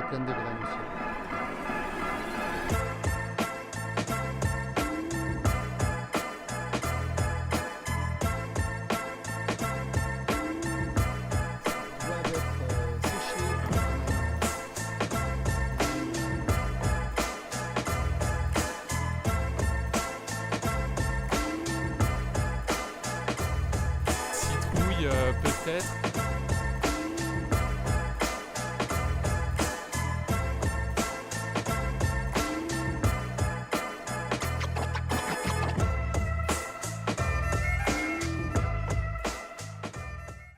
est pleine de graines aussi. Doivent être séchées. Citrouille peut-être.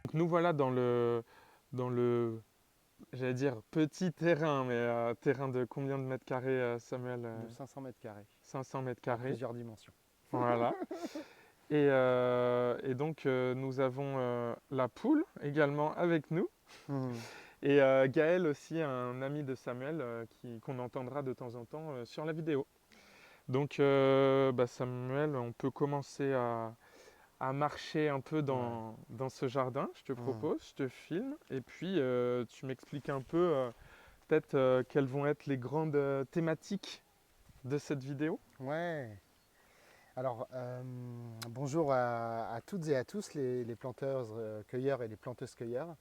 Donc nous voilà dans le, j'allais dire petit terrain, mais terrain de combien de mètres carrés, Samuel? De 500 mètres carrés, 500 mètres en carrés. plusieurs dimensions. Voilà. Et donc nous avons la poule également avec nous. Et Gaël aussi, un ami de Samuel qu'on entendra de temps en temps sur la vidéo. Donc Samuel, on peut commencer à marcher un peu dans ce jardin, je te propose, je te filme. Et puis tu m'expliques un peu peut-être quelles vont être les grandes thématiques de cette vidéo. Ouais. Alors, bonjour à toutes et à tous les planteurs cueilleurs et les planteuses cueilleurs.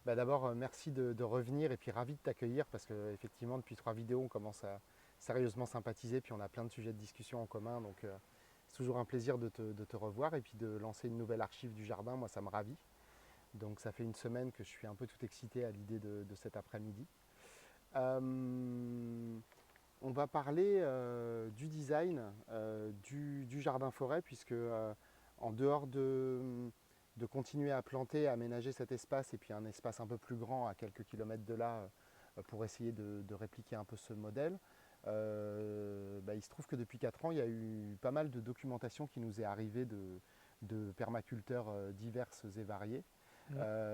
D'abord, merci de revenir et puis ravi de t'accueillir parce qu'effectivement, depuis 3 vidéos, on commence à sérieusement sympathiser puis on a plein de sujets de discussion en commun. Donc, c'est toujours un plaisir de te revoir et puis de lancer une nouvelle archive du jardin. Moi, ça me ravit. Donc, ça fait une semaine que je suis un peu tout excité à l'idée de cet après-midi. On va parler du design du jardin-forêt puisque en dehors de continuer à planter, à aménager cet espace et puis un espace un peu plus grand à quelques kilomètres de là pour essayer de répliquer un peu ce modèle, il se trouve que depuis 4 ans, il y a eu pas mal de documentation qui nous est arrivée de permaculteurs diverses et variés.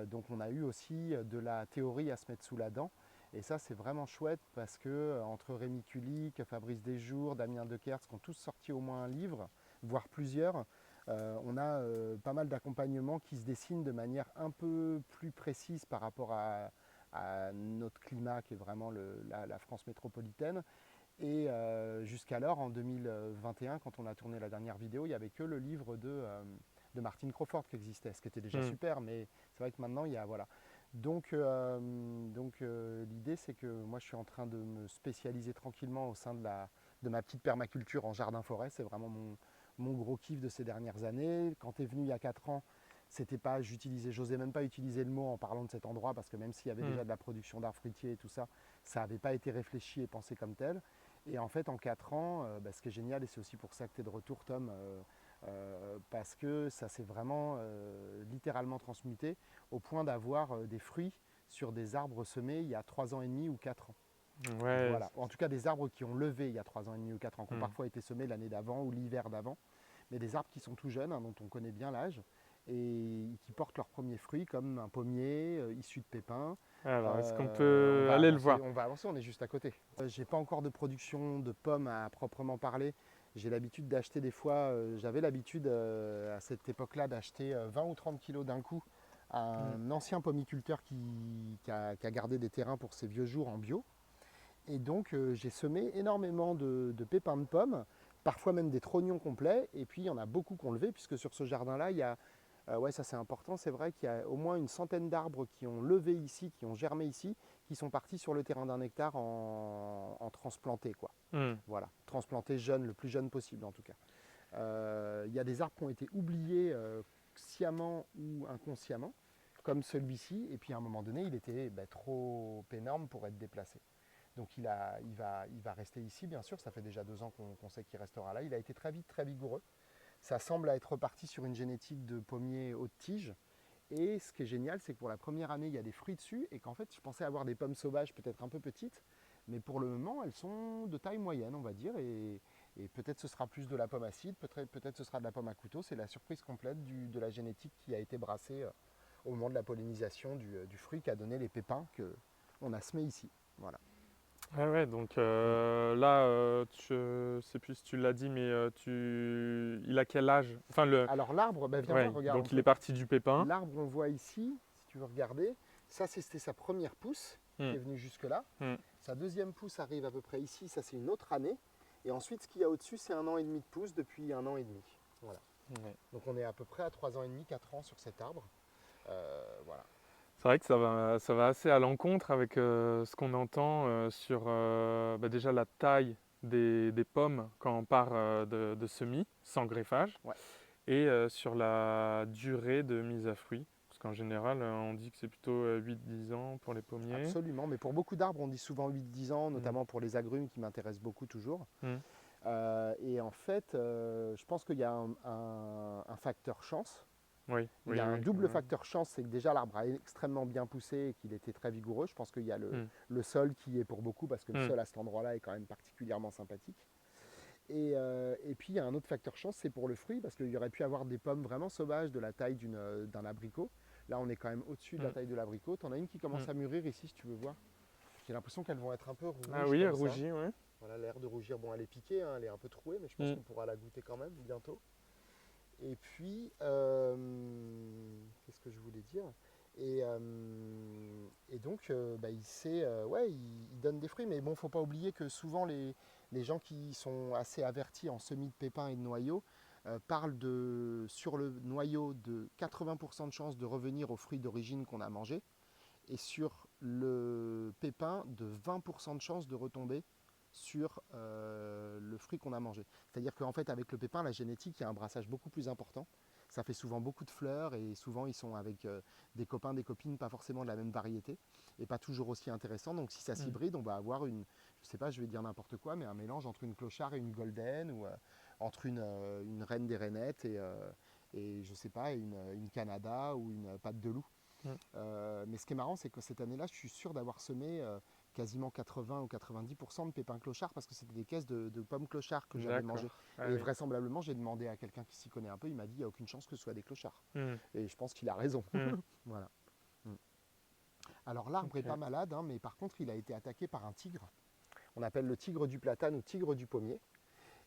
Donc on a eu aussi de la théorie à se mettre sous la dent. Et ça, c'est vraiment chouette parce que entre Rémi Kulik, Fabrice Desjours, Damien Dekertz, qui ont tous sorti au moins un livre, voire plusieurs, on a pas mal d'accompagnements qui se dessinent de manière un peu plus précise par rapport à notre climat qui est vraiment la France métropolitaine. Et jusqu'alors, en 2021, quand on a tourné la dernière vidéo, il n'y avait que le livre de Martine Crawford qui existait, ce qui était déjà super, mais c'est vrai que maintenant, il y a... Voilà. Donc l'idée, c'est que moi, je suis en train de me spécialiser tranquillement au sein de ma petite permaculture en jardin-forêt. C'est vraiment mon gros kiff de ces dernières années. Quand tu es venu il y a 4 ans, c'était pas, j'osais même pas utiliser le mot en parlant de cet endroit parce que même s'il y avait déjà de la production d'arbres fruitiers et tout ça, ça n'avait pas été réfléchi et pensé comme tel. Et en fait, en 4 ans, ce qui est génial, et c'est aussi pour ça que tu es de retour, Tom, parce que ça s'est vraiment littéralement transmuté au point d'avoir des fruits sur des arbres semés il y a 3 ans et demi ou 4 ans. Ouais. Voilà. En tout cas, des arbres qui ont levé il y a 3 ans et demi ou 4 ans, qui ont parfois été semés l'année d'avant ou l'hiver d'avant, mais des arbres qui sont tout jeunes, dont on connaît bien l'âge, et qui portent leurs premiers fruits, comme un pommier issu de pépins. Alors, est-ce qu'on peut aller le voir? On va avancer, on est juste à côté. J'ai pas encore de production de pommes à proprement parler. J'ai l'habitude d'acheter des fois, j'avais l'habitude à cette époque-là d'acheter 20 ou 30 kilos d'un coup à un ancien pommiculteur qui a gardé des terrains pour ses vieux jours en bio. Et donc j'ai semé énormément de pépins de pommes, parfois même des trognons complets, et puis il y en a beaucoup qui ont levé, puisque sur ce jardin-là, il y a, ouais ça c'est important, c'est vrai qu'il y a au moins une centaine d'arbres qui ont levé ici, qui ont germé ici, qui sont partis sur le terrain d'un hectare en transplanté, quoi. Voilà, transplanté jeune, le plus jeune possible en tout cas. Il y a des arbres qui ont été oubliés sciemment ou inconsciemment, comme celui-ci, et puis à un moment donné, il était trop énorme pour être déplacé. Donc il va rester ici, bien sûr, ça fait déjà 2 ans qu'on sait qu'il restera là. Il a été très vite très vigoureux. Ça semble être reparti sur une génétique de pommiers haute tige. Et ce qui est génial, c'est que pour la première année, il y a des fruits dessus et qu'en fait, je pensais avoir des pommes sauvages peut-être un peu petites, mais pour le moment, elles sont de taille moyenne, on va dire, et peut-être ce sera plus de la pomme acide, peut-être ce sera de la pomme à couteau. C'est la surprise complète de la génétique qui a été brassée au moment de la pollinisation du fruit qui a donné les pépins qu'on a semés ici. Voilà. Ah ouais, donc là, je sais plus si tu l'as dit, mais il a quel âge? Enfin, Alors l'arbre, viens ouais, voir, regarde. donc il est parti du pépin. L'arbre, on voit ici, si tu veux regarder, Ça, c'était sa première pousse qui est venue jusque-là. Mm. Sa deuxième pousse arrive à peu près ici. Ça, c'est une autre année. Et ensuite, ce qu'il y a au-dessus, c'est 1 an et demi de pousse depuis 1 an et demi. Voilà. Ouais. Donc on est à peu près à 3 ans et demi, 4 ans sur cet arbre. Voilà. C'est vrai que ça va assez à l'encontre avec ce qu'on entend sur déjà la taille des pommes quand on part de semis sans greffage Ouais. et sur la durée de mise à fruit. Parce qu'en général, on dit que c'est plutôt 8-10 ans pour les pommiers. Absolument, mais pour beaucoup d'arbres, on dit souvent 8-10 ans, notamment pour les agrumes qui m'intéressent beaucoup toujours. Mm. Et en fait, je pense qu'il y a un facteur chance. Oui, Il y a un oui, double facteur chance, c'est que déjà l'arbre a extrêmement bien poussé et qu'il était très vigoureux. Je pense qu'il y a le sol qui est pour beaucoup, parce que le sol à cet endroit-là est quand même particulièrement sympathique. Et puis il y a un autre facteur chance, c'est pour le fruit, parce qu'il y aurait pu avoir des pommes vraiment sauvages de la taille d'un abricot. Là, on est quand même au-dessus de la taille de l'abricot. On a une qui commence à mûrir ici, si tu veux voir. J'ai l'impression qu'elles vont être un peu rouges. Ah oui, elle comme ça. rougit, oui. Voilà, l'air de rougir. Bon, elle est piquée, hein, elle est un peu trouée, mais je pense qu'on pourra la goûter quand même bientôt. Et puis, qu'est-ce que je voulais dire? Et donc, il donne des fruits, mais bon, faut pas oublier que souvent les gens qui sont assez avertis en semis de pépins et de noyaux parlent sur le noyau de 80% de chances de revenir au fruit d'origine qu'on a mangé, et sur le pépin de 20% de chances de retomber sur le fruit qu'on a mangé. C'est-à-dire qu'en fait, avec le pépin, la génétique, il y a un brassage beaucoup plus important. Ça fait souvent beaucoup de fleurs et souvent ils sont avec des copains, des copines, pas forcément de la même variété et pas toujours aussi intéressant. Donc si ça s'hybride, on va avoir je sais pas, je vais dire n'importe quoi, mais un mélange entre une clochard et une golden, ou entre une reine des rainettes et je sais pas, une Canada ou une patte de loup. Mais ce qui est marrant, c'est que cette année-là, je suis sûr d'avoir semé quasiment 80 ou 90% de pépins clochards, parce que c'était des caisses de pommes clochards que j'avais mangées. Ah, et oui. vraisemblablement, j'ai demandé à quelqu'un qui s'y connaît un peu, il m'a dit il n'y a aucune chance que ce soit des clochards. Mm. Et je pense qu'il a raison. Mm. Voilà. Alors l'arbre Ok. est pas malade, hein, mais par contre, il a été attaqué par un tigre. On appelle le tigre du platane ou tigre du pommier.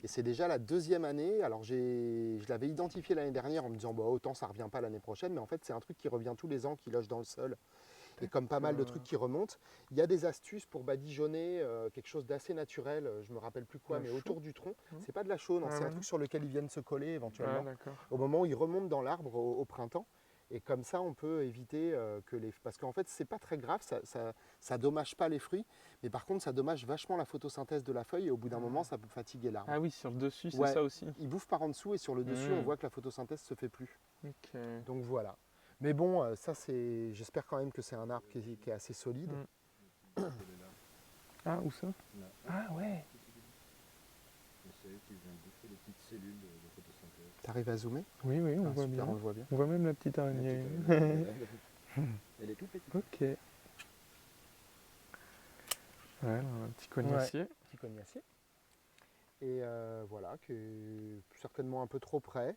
Et c'est déjà la deuxième année. Alors je l'avais identifié l'année dernière en me disant autant ça ne revient pas l'année prochaine, mais en fait c'est un truc qui revient tous les ans, qui loge dans le sol. Et comme pas mal de trucs qui remontent, il y a des astuces pour badigeonner quelque chose d'assez naturel, je me rappelle plus quoi, mais autour du tronc. C'est pas de la chaux, non, c'est un truc sur lequel ils viennent se coller éventuellement. Au moment où ils remontent dans l'arbre au printemps. Et comme ça, on peut éviter que les... Parce qu'en fait, c'est pas très grave, ça dommage pas les fruits, mais par contre, ça dommage vachement la photosynthèse de la feuille, et au bout d'un moment, ça peut fatiguer l'arbre. Ah oui, sur le dessus, c'est ça aussi. Il bouffe par en dessous, et sur le dessus, on voit que la photosynthèse se fait plus. Okay. Donc voilà. Mais bon, ça c'est. J'espère quand même que c'est un arbre qui est assez solide. Ah, où ça? Ah ouais. C'est eux qui viennent bouffer les petites cellules de photosynthèse. T'arrives à zoomer? Oui, oui, on voit super, bien. on le voit bien. On voit même la petite araignée. Elle est toute petite. Ok. Ouais, un petit cognacier. Ouais, petit cognacier. Et voilà, qui est certainement un peu trop près.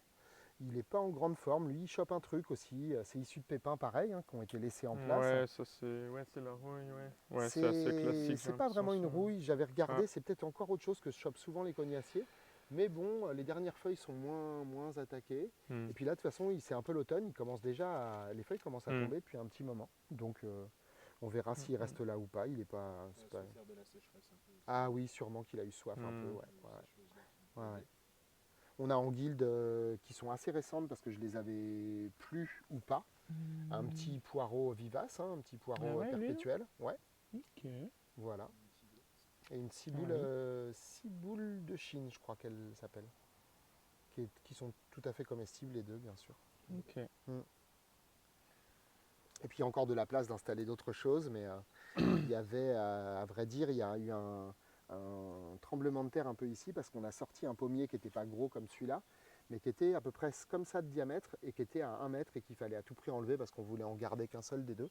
Il n'est pas en grande forme. Lui, il chope un truc aussi. C'est issu de pépins pareils, hein, qui ont été laissés en place. Ouais, ça c'est la rouille. Ouais, c'est assez classique. C'est pas vraiment une rouille. J'avais regardé, c'est peut-être encore autre chose que chopent souvent les cognaciers. Mais bon, les dernières feuilles sont moins attaquées. Et puis là, de toute façon, c'est un peu l'automne. Les feuilles commencent à tomber depuis un petit moment. Donc, on verra s'il reste là ou pas. Il est pas. Ça va faire de la sécheresse un peu. Ah oui, sûrement qu'il a eu soif un peu. Ouais. On a en guilde qui sont assez récentes parce que je les avais plu ou pas. Un petit poireau vivace, hein, un petit poireau perpétuel. Ouais. Ok. Voilà. Et une ciboule, ciboule de Chine, je crois qu'elle s'appelle. Qui sont tout à fait comestibles les deux, bien sûr. Ok. Et puis il y a encore de la place d'installer d'autres choses, mais il y avait, à vrai dire, il y a eu un tremblement de terre un peu ici parce qu'on a sorti un pommier qui n'était pas gros comme celui-là, mais qui était à peu près comme ça de diamètre et qui était à 1 mètre et qu'il fallait à tout prix enlever parce qu'on voulait en garder qu'un seul des deux.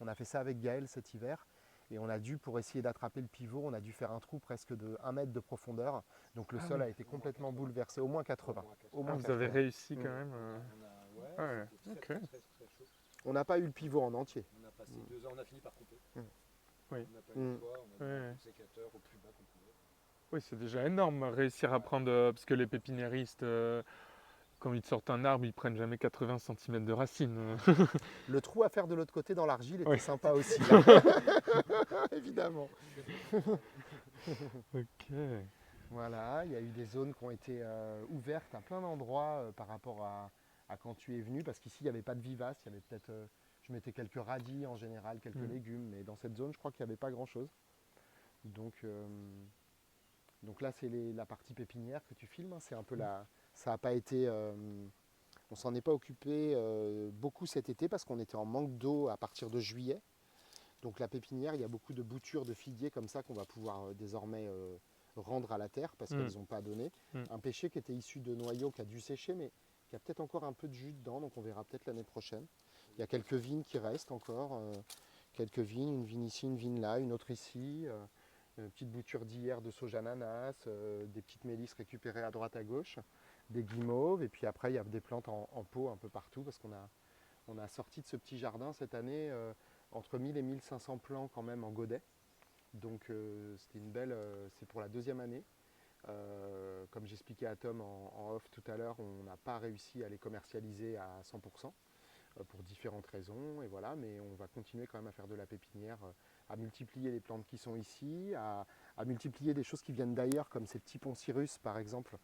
On a fait ça avec Gaël cet hiver et on a dû, pour essayer d'attraper le pivot, on a dû faire un trou presque de 1 mètre de profondeur. Donc le sol a été complètement bouleversé, au moins 80. Au moins vous 80. avez réussi quand même. Très chaud. On n'a pas eu le pivot en entier. On a passé 2 ans, on a fini par couper. Oui. On n'a pas eu le choix, on a mis un sécateur au plus bas qu'on pouvait. Oui, c'est déjà énorme réussir à prendre, parce que les pépiniéristes, Quand ils te sortent un arbre, ils prennent jamais 80 cm de racines. Le trou à faire de l'autre côté dans l'argile était Oui. sympa aussi, là. Évidemment. Ok. Voilà, il y a eu des zones qui ont été ouvertes à plein d'endroits par rapport à quand tu es venu, parce qu'ici il n'y avait pas de vivaces, il y avait peut-être, je mettais quelques radis en général, quelques légumes, mais dans cette zone je crois qu'il n'y avait pas grand-chose. Donc, donc là c'est la partie pépinière que tu filmes, hein, c'est un peu ça n'a pas été, on s'en est pas occupé beaucoup cet été parce qu'on était en manque d'eau à partir de juillet. Donc la pépinière, il y a beaucoup de boutures de figuier comme ça qu'on va pouvoir désormais rendre à la terre parce qu'elles n'ont pas donné. Un pêcher qui était issu de noyaux qui a dû sécher mais qui a peut-être encore un peu de jus dedans, donc on verra peut-être l'année prochaine. Il y a quelques vignes qui restent encore, quelques vignes, une vigne ici, une vigne là, une autre ici, une petite bouture d'hier de soja ananas, des petites mélisses récupérées à droite à gauche, des guimauves, et puis après il y a des plantes en pot un peu partout parce on a sorti de ce petit jardin cette année entre 1000 et 1500 plants quand même en godet. Donc c'était une belle, c'est pour la deuxième année. Comme j'expliquais à Tom en off tout à l'heure, on n'a pas réussi à les commercialiser à 100% pour différentes raisons. Et voilà, mais on va continuer quand même à faire de la pépinière, à multiplier les plantes qui sont ici, à multiplier des choses qui viennent d'ailleurs, comme ces petits poncirus par exemple,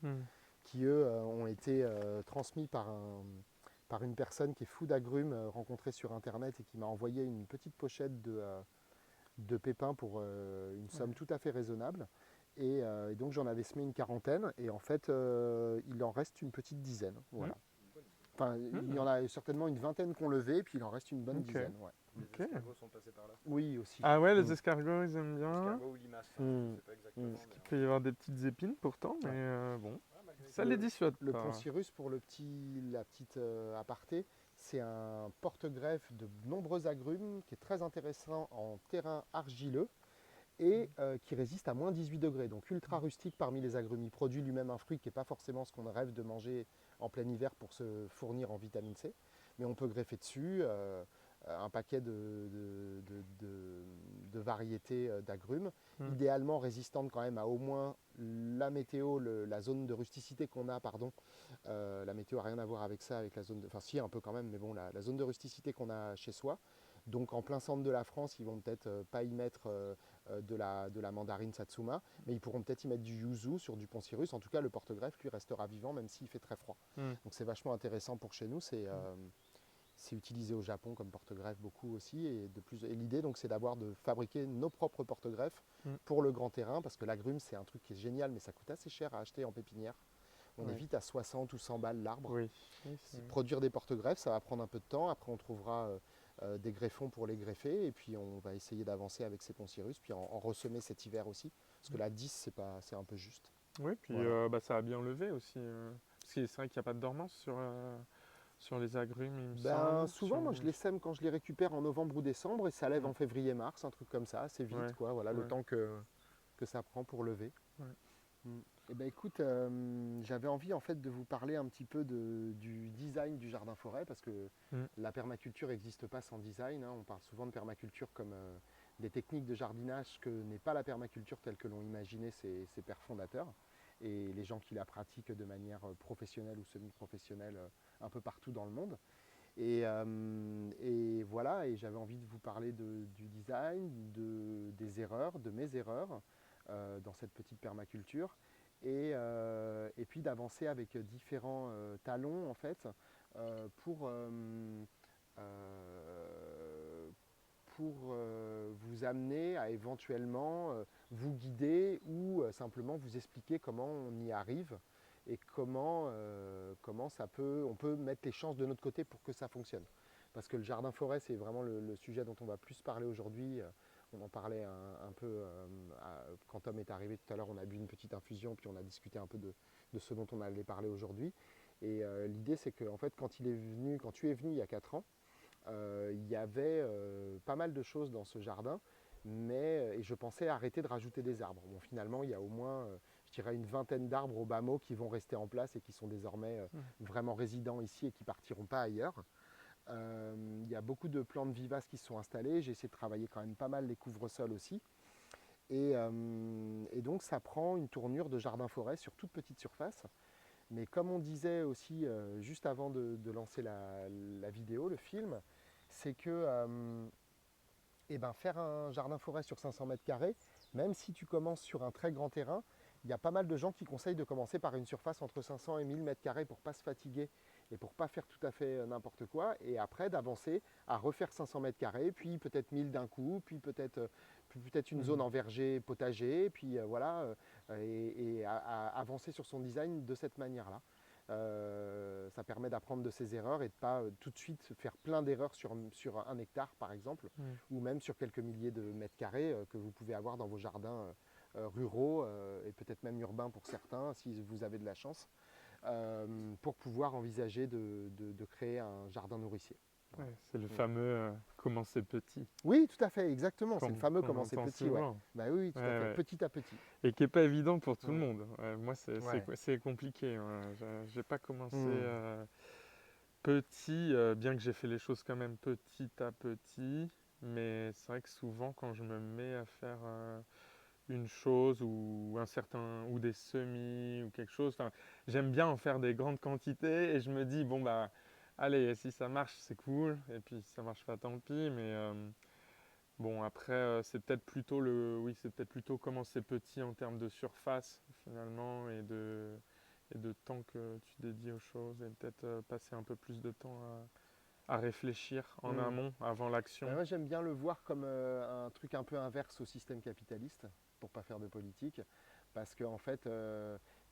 qui eux ont été transmis par une personne qui est fou d'agrumes rencontrée sur internet et qui m'a envoyé une petite pochette de pépins pour une somme tout à fait raisonnable. Et donc j'en avais semé une quarantaine et en fait il en reste une petite dizaine. Voilà. Enfin, il y en a certainement une vingtaine qu'on levait et puis il en reste une bonne dizaine. Ouais. Les escargots sont passés par là. Oui aussi. Ah ouais, les escargots, ils aiment bien. Escargots ou limaces, je ne sais pas exactement. Il peut y avoir des petites épines pourtant, mais bon, ça les dissuade Le pas. poncirus, pour la petite aparté, c'est un porte-greffe de nombreux agrumes qui est très intéressant en terrain argileux et qui résiste à moins 18 degrés, donc ultra rustique parmi les agrumes. Il produit lui-même un fruit qui n'est pas forcément ce qu'on rêve de manger en plein hiver pour se fournir en vitamine C, mais on peut greffer dessus un paquet de variétés d'agrumes, idéalement résistantes quand même à au moins la météo, la zone de rusticité qu'on a, pardon. La météo n'a rien à voir avec ça, avec la zone de... Enfin si, un peu quand même, mais bon, la zone de rusticité qu'on a chez soi. Donc en plein centre de la France, ils vont peut-être pas y mettre de la mandarine satsuma, mais ils pourront peut-être y mettre du yuzu sur du poncirus. En tout cas, le porte-greffe, lui, restera vivant même s'il fait très froid. Donc c'est vachement intéressant pour chez nous. C'est utilisé au Japon comme porte-greffe beaucoup aussi. Et l'idée, donc, c'est de fabriquer nos propres porte-greffes pour le grand terrain, parce que l'agrume, c'est un truc qui est génial, mais ça coûte assez cher à acheter en pépinière. On est vite à 60 ou 100 balles l'arbre. Oui. Produire des porte-greffes, ça va prendre un peu de temps. Après, on trouvera des greffons pour les greffer. Et puis, on va essayer d'avancer avec ces poncirus, puis en ressemer cet hiver aussi. Parce que là, 10, c'est un peu juste. Oui, puis Voilà. ça a bien levé aussi. Parce que c'est vrai qu'il n'y a pas de dormance sur les agrumes, il me semble. Souvent, moi, je les sème quand je les récupère en novembre ou décembre et ça lève en février-mars, un truc comme ça, assez vite, quoi. Voilà, le temps que ça prend pour lever. Eh ben, écoute, j'avais envie en fait de vous parler un petit peu du design du jardin forêt parce que la permaculture n'existe pas sans design. Hein. On parle souvent de permaculture comme des techniques de jardinage que n'est pas la permaculture telle que l'ont imaginé ses pères fondateurs et les gens qui la pratiquent de manière professionnelle ou semi-professionnelle un peu partout dans le monde. Et voilà, et j'avais envie de vous parler du design, des erreurs, de mes erreurs dans cette petite permaculture. Et puis d'avancer avec différents talons en fait pour vous amener à éventuellement vous guider ou simplement vous expliquer comment on y arrive et comment on peut mettre les chances de notre côté pour que ça fonctionne. Parce que le jardin forêt, c'est vraiment le sujet dont on va plus parler aujourd'hui. On en parlait un peu quand Tom est arrivé tout à l'heure, on a bu une petite infusion, puis on a discuté un peu de ce dont on allait parler aujourd'hui. Et l'idée, c'est que en fait, quand tu es venu il y a 4 ans, il y avait pas mal de choses dans ce jardin, et je pensais arrêter de rajouter des arbres. Bon, finalement, il y a au moins, je dirais, une vingtaine d'arbres au bas mot qui vont rester en place et qui sont désormais vraiment résidents ici et qui ne partiront pas ailleurs. Il y a beaucoup de plantes vivaces qui se sont installées. J'ai essayé de travailler quand même pas mal les couvre-sols aussi. Et donc ça prend une tournure de jardin-forêt sur toute petite surface. Mais comme on disait aussi juste avant de lancer la vidéo, le film, c'est que faire un jardin-forêt sur 500 mètres carrés, même si tu commences sur un très grand terrain, il y a pas mal de gens qui conseillent de commencer par une surface entre 500 et 1000 mètres carrés pour ne pas se fatiguer et pour ne pas faire tout à fait n'importe quoi, et après d'avancer à refaire 500 mètres carrés, puis peut-être 1000 d'un coup, puis peut-être une zone en verger potager, puis et avancer sur son design de cette manière-là. Ça permet d'apprendre de ses erreurs et de ne pas tout de suite faire plein d'erreurs sur 1 hectare par exemple, ou même sur quelques milliers de mètres carrés que vous pouvez avoir dans vos jardins ruraux et peut-être même urbains pour certains si vous avez de la chance, pour pouvoir envisager de créer un jardin nourricier. Ouais, c'est le fameux commencer petit. Oui, tout à fait, exactement. C'est le fameux qu'on commencer entend petit. Ouais. souvent. Bah oui, tout à fait, Ouais. petit à petit. Et qui n'est pas évident pour tout le monde. Moi, Ouais. c'est compliqué. Hein. J'ai pas commencé Mm. petit, bien que j'ai fait les choses quand même petit à petit. Mais c'est vrai que souvent, quand je me mets à faire une chose ou ou des semis ou quelque chose, j'aime bien en faire des grandes quantités et je me dis, bon, bah, allez, si ça marche, c'est cool. Et puis, si ça marche pas, tant pis. Mais bon, après, c'est peut-être plutôt c'est peut-être plutôt commencer petit en termes de surface finalement et de temps que tu dédies aux choses et peut-être passer un peu plus de temps à réfléchir en Mm. amont avant l'action. Moi, j'aime bien le voir comme un truc un peu inverse au système capitaliste, pour pas faire de politique. Parce que en fait,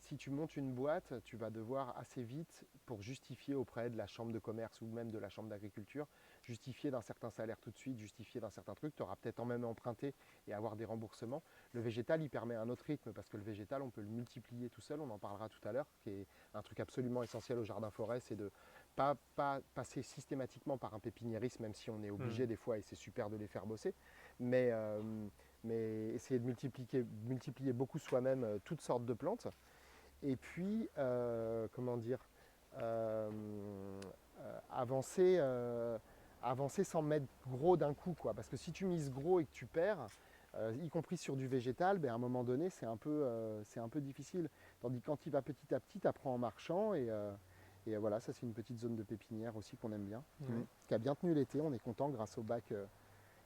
si tu montes une boîte, tu vas devoir assez vite, pour justifier auprès de la chambre de commerce ou même de la chambre d'agriculture, justifier d'un certain salaire tout de suite, justifier d'un certain truc. Tu auras peut-être en même emprunté et avoir des remboursements. Le végétal, il permet un autre rythme parce que le végétal, on peut le multiplier tout seul, on en parlera tout à l'heure, qui est un truc absolument essentiel au jardin-forêt, c'est de pas passer systématiquement par un pépiniériste, même si on est obligé des fois et c'est super de les faire bosser, mais, essayer de multiplier beaucoup soi-même toutes sortes de plantes. Et puis, comment dire, euh, avancer, avancer sans mettre gros d'un coup, quoi. Parce que si tu mises gros et que tu perds, y compris sur du végétal, à un moment donné, c'est un peu difficile. Tandis que quand tu vas petit à petit, tu apprends en marchant et voilà, ça c'est une petite zone de pépinière aussi qu'on aime bien, qui a bien tenu l'été. On est content grâce au bac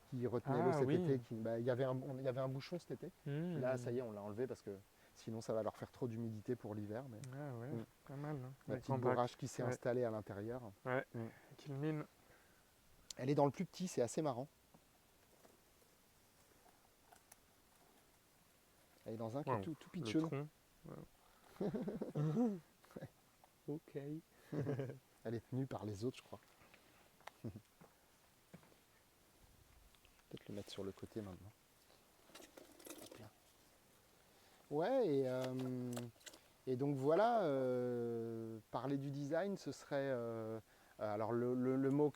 qui retenait l'eau cet été. Il y avait un bouchon cet été. Puis là, ça y est, on l'a enlevé parce que sinon ça va leur faire trop d'humidité pour l'hiver. Mais Ah ouais, pas mal. Hein. la petite borrage qui s'est installée à l'intérieur. Ouais, qui mine. Elle est dans le plus petit, c'est assez marrant. Elle est dans un qui est tout pitchoun. Ouais. Ok. Elle est tenue par les autres, je crois. Peut-être le mettre sur le côté maintenant. Hop là. Ouais, et donc voilà, parler du design, ce serait... alors le mot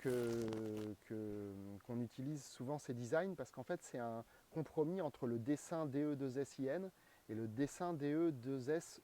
qu'on utilise souvent, c'est design, parce qu'en fait, c'est un compromis entre le dessin DE2SIN et le dessin DE2SEIN.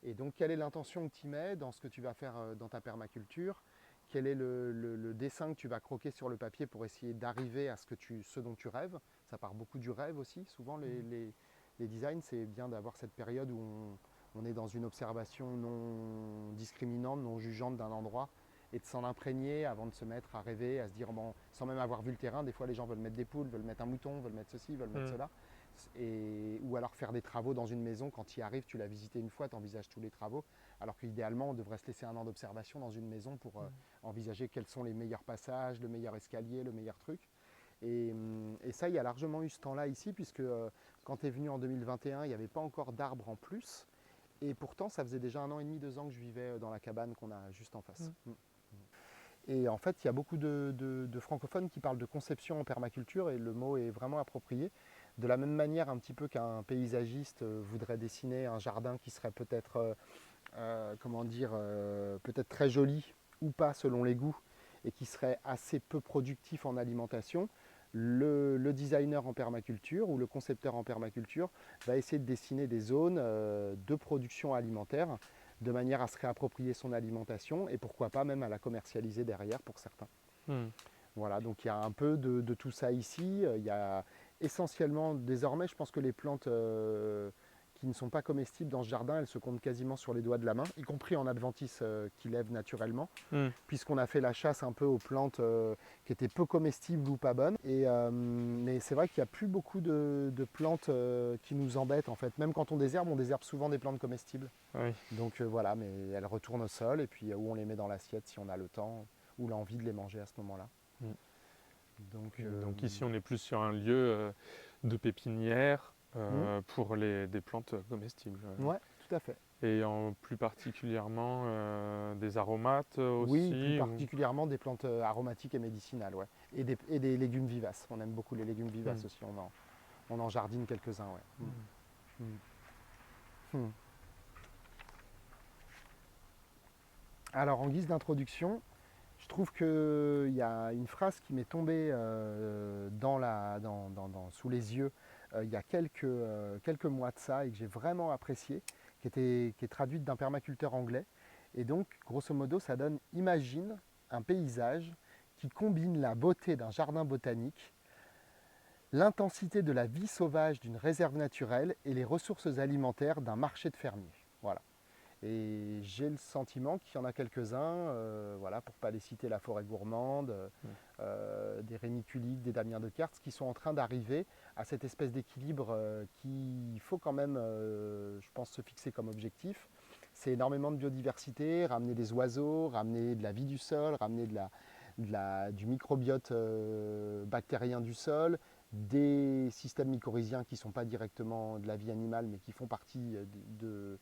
Et donc, quelle est l'intention que tu mets dans ce que tu vas faire dans ta permaculture? Quel est le dessin que tu vas croquer sur le papier pour essayer d'arriver à ce dont tu rêves? Ça part beaucoup du rêve aussi. Souvent, les designs, c'est bien d'avoir cette période où on est dans une observation non discriminante, non jugeante d'un endroit et de s'en imprégner avant de se mettre à rêver, à se dire, bon, sans même avoir vu le terrain, des fois les gens veulent mettre des poules, veulent mettre un mouton, veulent mettre ceci, veulent mettre cela. Ou alors faire des travaux dans une maison, quand tu y arrives, tu l'as visité une fois, tu envisages tous les travaux, alors qu'idéalement on devrait se laisser un an d'observation dans une maison pour envisager quels sont les meilleurs passages, le meilleur escalier, le meilleur truc. Et ça, il y a largement eu ce temps-là ici, puisque quand tu es venu en 2021, il n'y avait pas encore d'arbres en plus, et pourtant ça faisait déjà 1 an et demi, 2 ans que je vivais dans la cabane qu'on a juste en face. Et en fait, il y a beaucoup de francophones qui parlent de conception en permaculture, et le mot est vraiment approprié. De la même manière un petit peu qu'un paysagiste voudrait dessiner un jardin qui serait peut-être peut-être très joli ou pas selon les goûts et qui serait assez peu productif en alimentation, le designer en permaculture ou le concepteur en permaculture va essayer de dessiner des zones de production alimentaire de manière à se réapproprier son alimentation et pourquoi pas même à la commercialiser derrière pour certains. Voilà, donc il y a un peu de tout ça ici. Il y a essentiellement, désormais, je pense que les plantes qui ne sont pas comestibles dans ce jardin, elles se comptent quasiment sur les doigts de la main, y compris en adventice qui lèvent naturellement, puisqu'on a fait la chasse un peu aux plantes qui étaient peu comestibles ou pas bonnes. Mais c'est vrai qu'il n'y a plus beaucoup de plantes qui nous embêtent en fait. Même quand on désherbe souvent des plantes comestibles. Oui. Donc voilà, mais elles retournent au sol et puis où on les met dans l'assiette si on a le temps ou l'envie de les manger à ce moment-là. Donc ici, on est plus sur un lieu de pépinière pour des plantes comestibles. Ouais, tout à fait. Et plus particulièrement des aromates aussi. Oui, plus particulièrement des plantes aromatiques et médicinales, ouais. Et des légumes vivaces. On aime beaucoup les légumes vivaces aussi. On en jardine quelques-uns, ouais. Alors, en guise d'introduction, je trouve qu'il y a une phrase qui m'est tombée sous les yeux il y a quelques mois de ça et que j'ai vraiment appréciée, qui est traduite d'un permaculteur anglais. Et donc, grosso modo, ça donne « Imagine un paysage qui combine la beauté d'un jardin botanique, l'intensité de la vie sauvage d'une réserve naturelle et les ressources alimentaires d'un marché de fermiers. » Voilà. Et j'ai le sentiment qu'il y en a quelques-uns, voilà, pour ne pas les citer, la forêt gourmande, des rémiculiques, des Damien de Cartes, qui sont en train d'arriver à cette espèce d'équilibre qu'il faut quand même, je pense, se fixer comme objectif. C'est énormément de biodiversité, ramener des oiseaux, ramener de la vie du sol, ramener du microbiote bactérien du sol, des systèmes mycorhiziens qui ne sont pas directement de la vie animale, mais qui font partie de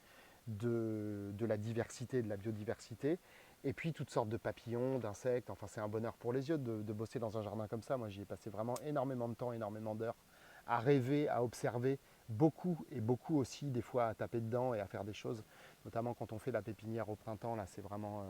la diversité, de la biodiversité, et puis toutes sortes de papillons, d'insectes. Enfin, c'est un bonheur pour les yeux de bosser dans un jardin comme ça. Moi, j'y ai passé vraiment énormément de temps, énormément d'heures à rêver, à observer, beaucoup et beaucoup aussi, des fois à taper dedans et à faire des choses, notamment quand on fait la pépinière au printemps. Là, c'est vraiment,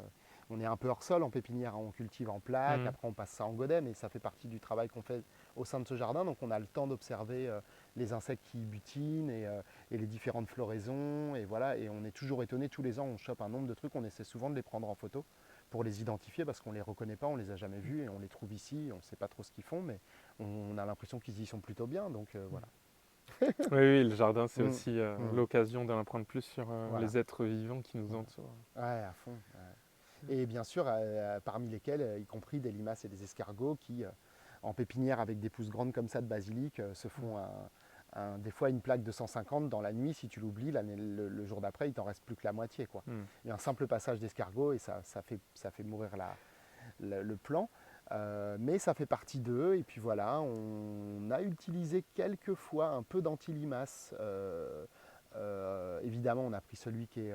on est un peu hors sol en pépinière, on cultive en plaque, après on passe ça en godet, mais ça fait partie du travail qu'on fait au sein de ce jardin. Donc on a le temps d'observer les insectes qui butinent et les différentes floraisons, et voilà. Et on est toujours étonné, tous les ans on chope un nombre de trucs, on essaie souvent de les prendre en photo pour les identifier parce qu'on ne les reconnaît pas, on ne les a jamais vus et on les trouve ici, on ne sait pas trop ce qu'ils font, mais on a l'impression qu'ils y sont plutôt bien, donc voilà. Oui, le jardin, c'est aussi l'occasion d'en apprendre plus sur Voilà. les êtres vivants qui nous entourent. Ouais, à fond. Ouais. Et bien sûr, parmi lesquels, y compris des limaces et des escargots qui, en pépinière avec des pousses grandes comme ça de basilic, se font des fois une plaque de 150 dans la nuit. Si tu l'oublies, le jour d'après, il t'en reste plus que la moitié, quoi. Il y a un simple passage d'escargot et ça fait mourir le plant. Mais ça fait partie d'eux, et puis voilà, on a utilisé quelques fois un peu d'antilimace. Évidemment, on a pris celui qui est,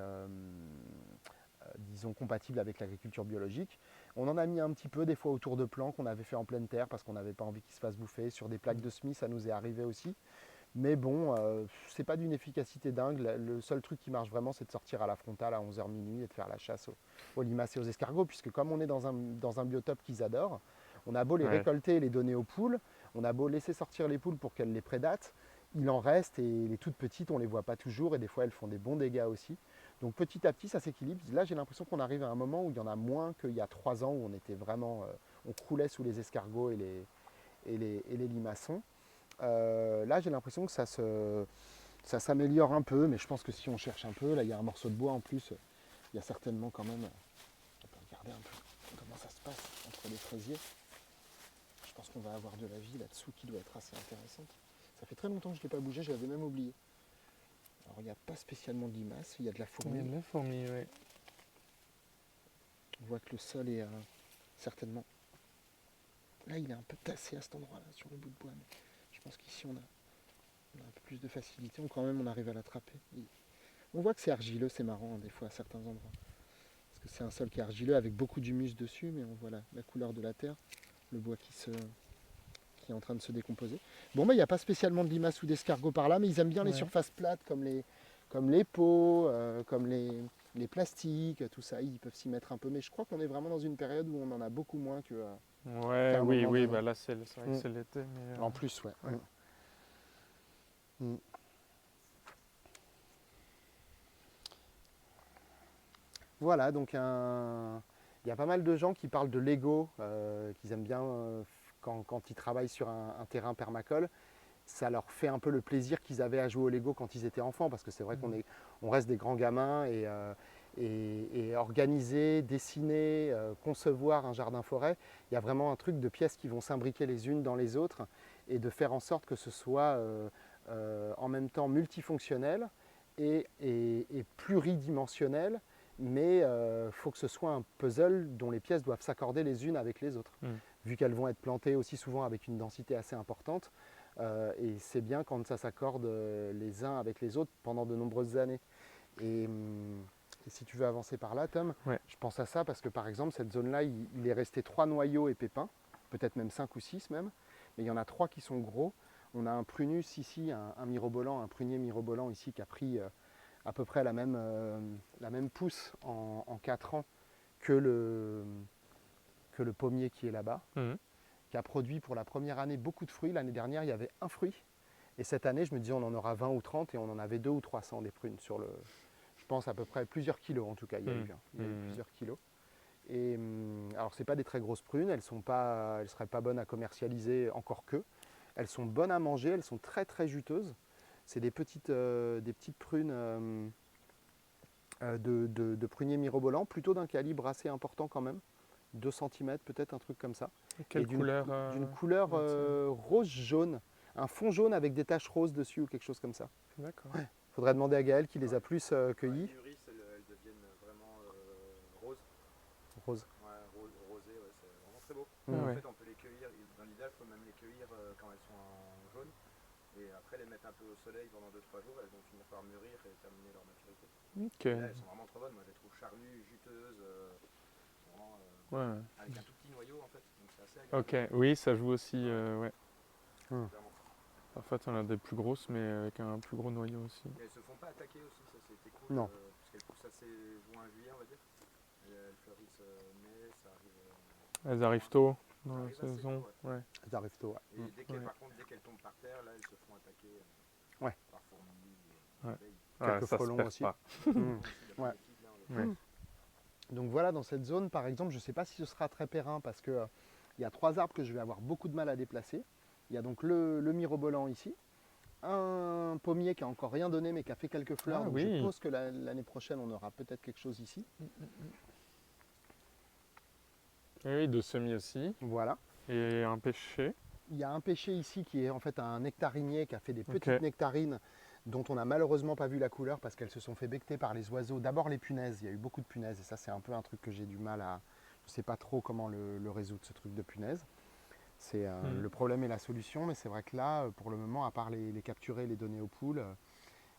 disons, compatible avec l'agriculture biologique. On en a mis un petit peu des fois autour de plants qu'on avait fait en pleine terre parce qu'on n'avait pas envie qu'ils se fassent bouffer. Sur des plaques de semis, ça nous est arrivé aussi. Mais bon, c'est pas d'une efficacité dingue. Le seul truc qui marche vraiment, c'est de sortir à la frontale à 11h minuit et de faire la chasse aux limaces et aux escargots, puisque comme on est dans un biotope qu'ils adorent, on a beau les récolter et les donner aux poules, on a beau laisser sortir les poules pour qu'elles les prédatent, il en reste, et les toutes petites, on ne les voit pas toujours, et des fois elles font des bons dégâts aussi. Donc petit à petit, ça s'équilibre. Là, j'ai l'impression qu'on arrive à un moment où il y en a moins qu'il y a 3 ans, où on était vraiment, on croulait sous les escargots et les limaçons. Là, j'ai l'impression que ça s'améliore un peu, mais je pense que si on cherche un peu, là, il y a un morceau de bois en plus, il y a certainement quand même, on peut regarder un peu comment ça se passe entre les fraisiers. Je pense qu'on va avoir de la vie là-dessous qui doit être assez intéressante. Ça fait très longtemps que je ne l'ai pas bougé, je l'avais même oublié. Alors, il n'y a pas spécialement de limaces, il y a de la fourmi. Il y a de la fourmi, oui. On voit que le sol est certainement... Là, il est un peu tassé à cet endroit-là, sur le bout de bois. Mais je pense qu'ici, on a un peu plus de facilité. Quand même, on arrive à l'attraper. On voit que c'est argileux, c'est marrant, hein, des fois, à certains endroits. Parce que c'est un sol qui est argileux, avec beaucoup d'humus dessus, mais on voit la couleur de la terre, le bois qui est en train de se décomposer. Bon, il n'y a pas spécialement de limaces ou d'escargots par là, mais ils aiment bien les surfaces plates, comme les pots, comme les plastiques, tout ça. Ils peuvent s'y mettre un peu. Mais je crois qu'on est vraiment dans une période où on en a beaucoup moins que... oui, bah là, c'est vrai que c'est l'été. Mais, en plus, ouais. Voilà, donc il y a pas mal de gens qui parlent de Lego, qu'ils aiment bien quand ils travaillent sur un terrain permacole. ça leur fait un peu le plaisir qu'ils avaient à jouer au Lego quand ils étaient enfants, parce que c'est vrai on reste des grands gamins et organiser, dessiner, concevoir un jardin-forêt, il y a vraiment un truc de pièces qui vont s'imbriquer les unes dans les autres et de faire en sorte que ce soit en même temps multifonctionnel et pluridimensionnel, mais il faut que ce soit un puzzle dont les pièces doivent s'accorder les unes avec les autres, vu qu'elles vont être plantées aussi souvent avec une densité assez importante. Et c'est bien quand ça s'accorde les uns avec les autres pendant de nombreuses années. Et si tu veux avancer par là, Tom, je pense à ça parce que par exemple, cette zone-là, il est resté 3 noyaux et pépins, peut-être même 5 ou 6 même, mais il y en a 3 qui sont gros. On a un prunus ici, un mirobolant, un prunier mirobolant ici qui a pris à peu près la même pousse en 4 ans que le pommier qui est là-bas. Qui a produit pour la première année beaucoup de fruits. L'année dernière, il y avait un fruit. Et cette année, je me disais, on en aura 20 ou 30 et on en avait 200 ou 300 des prunes sur le... Je pense à peu près plusieurs kilos en tout cas, il y a eu plusieurs kilos. Et alors, ce n'est pas des très grosses prunes, elles ne seraient pas bonnes à commercialiser encore que. Elles sont bonnes à manger, elles sont très très juteuses. C'est des petites prunes de prunier mirobolant, plutôt d'un calibre assez important quand même. 2 cm peut-être, un truc comme ça. Quelle couleur D'une couleur rose-jaune, un fond jaune avec des taches roses dessus ou quelque chose comme ça. D'accord. Ouais. Faudrait demander à Gaël qui les a plus cueillis. Quand elles mûrissent, elles deviennent vraiment roses. Rose. Ouais, rosées, ouais, c'est vraiment très beau. Ah ouais. En fait, on peut les cueillir, dans l'idéal, il faut même les cueillir quand elles sont en jaune. Et après, les mettre un peu au soleil pendant 2-3 jours, elles vont finir par mûrir et terminer leur maturité. Ok. Et là, elles sont vraiment trop bonnes. Moi, je les trouve charnues, juteuses. Vraiment, avec un tout petit noyau en fait, donc c'est assez agréable. Ok, oui, ça joue aussi, ouais. Clairement. Parfois, on a des plus grosses, mais avec un plus gros noyau aussi. Et elles se font pas attaquer aussi, ça c'était cool. Non. Parce qu'elles poussent assez juin-juillet, on va dire. Et elles fleurissent mai, ça arrive. Elles arrivent tôt dans Ça la arrive assez saison. tôt, Ouais. Elles arrivent tôt, ouais. Et dès qu'elles, Ouais. par contre, dès qu'elles tombent par terre, là, elles se font attaquer Ouais. par fourmis, Ouais. abeilles. Quelques ça se frelons perd aussi. pas. Ouais. Ouais. Donc voilà, dans cette zone, par exemple, je ne sais pas si ce sera très périn parce qu'il y a 3 arbres que je vais avoir beaucoup de mal à déplacer. Il y a donc le mirobolant ici, un pommier qui a encore rien donné mais qui a fait quelques fleurs. Ah donc oui. je pense que l'année prochaine, on aura peut-être quelque chose ici. Et oui, de semis aussi. Voilà. Et un pêcher. Il y a un pêcher ici qui est en fait un nectarinier qui a fait des petites Ok. nectarines dont on n'a malheureusement pas vu la couleur parce qu'elles se sont fait becqueter par les oiseaux. D'abord les punaises, il y a eu beaucoup de punaises et ça c'est un peu un truc que j'ai du mal à... Je ne sais pas trop comment le résoudre ce truc de punaises. C'est le problème et la solution, mais c'est vrai que là, pour le moment, à part les capturer et les donner aux poules,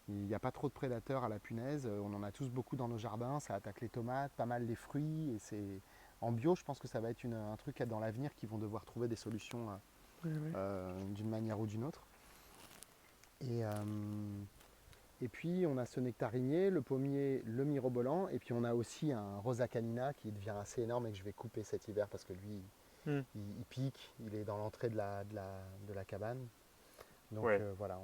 il n'y a pas trop de prédateurs à la punaise. On en a tous beaucoup dans nos jardins, ça attaque les tomates, pas mal les fruits. Et c'est en bio, je pense que ça va être un truc dans l'avenir qui vont devoir trouver des solutions d'une manière ou d'une autre. Et puis on a ce nectarinier, le pommier, le mirobolant, et puis on a aussi un rosa canina qui devient assez énorme et que je vais couper cet hiver parce que lui, il pique, il est dans l'entrée de la cabane. Donc voilà,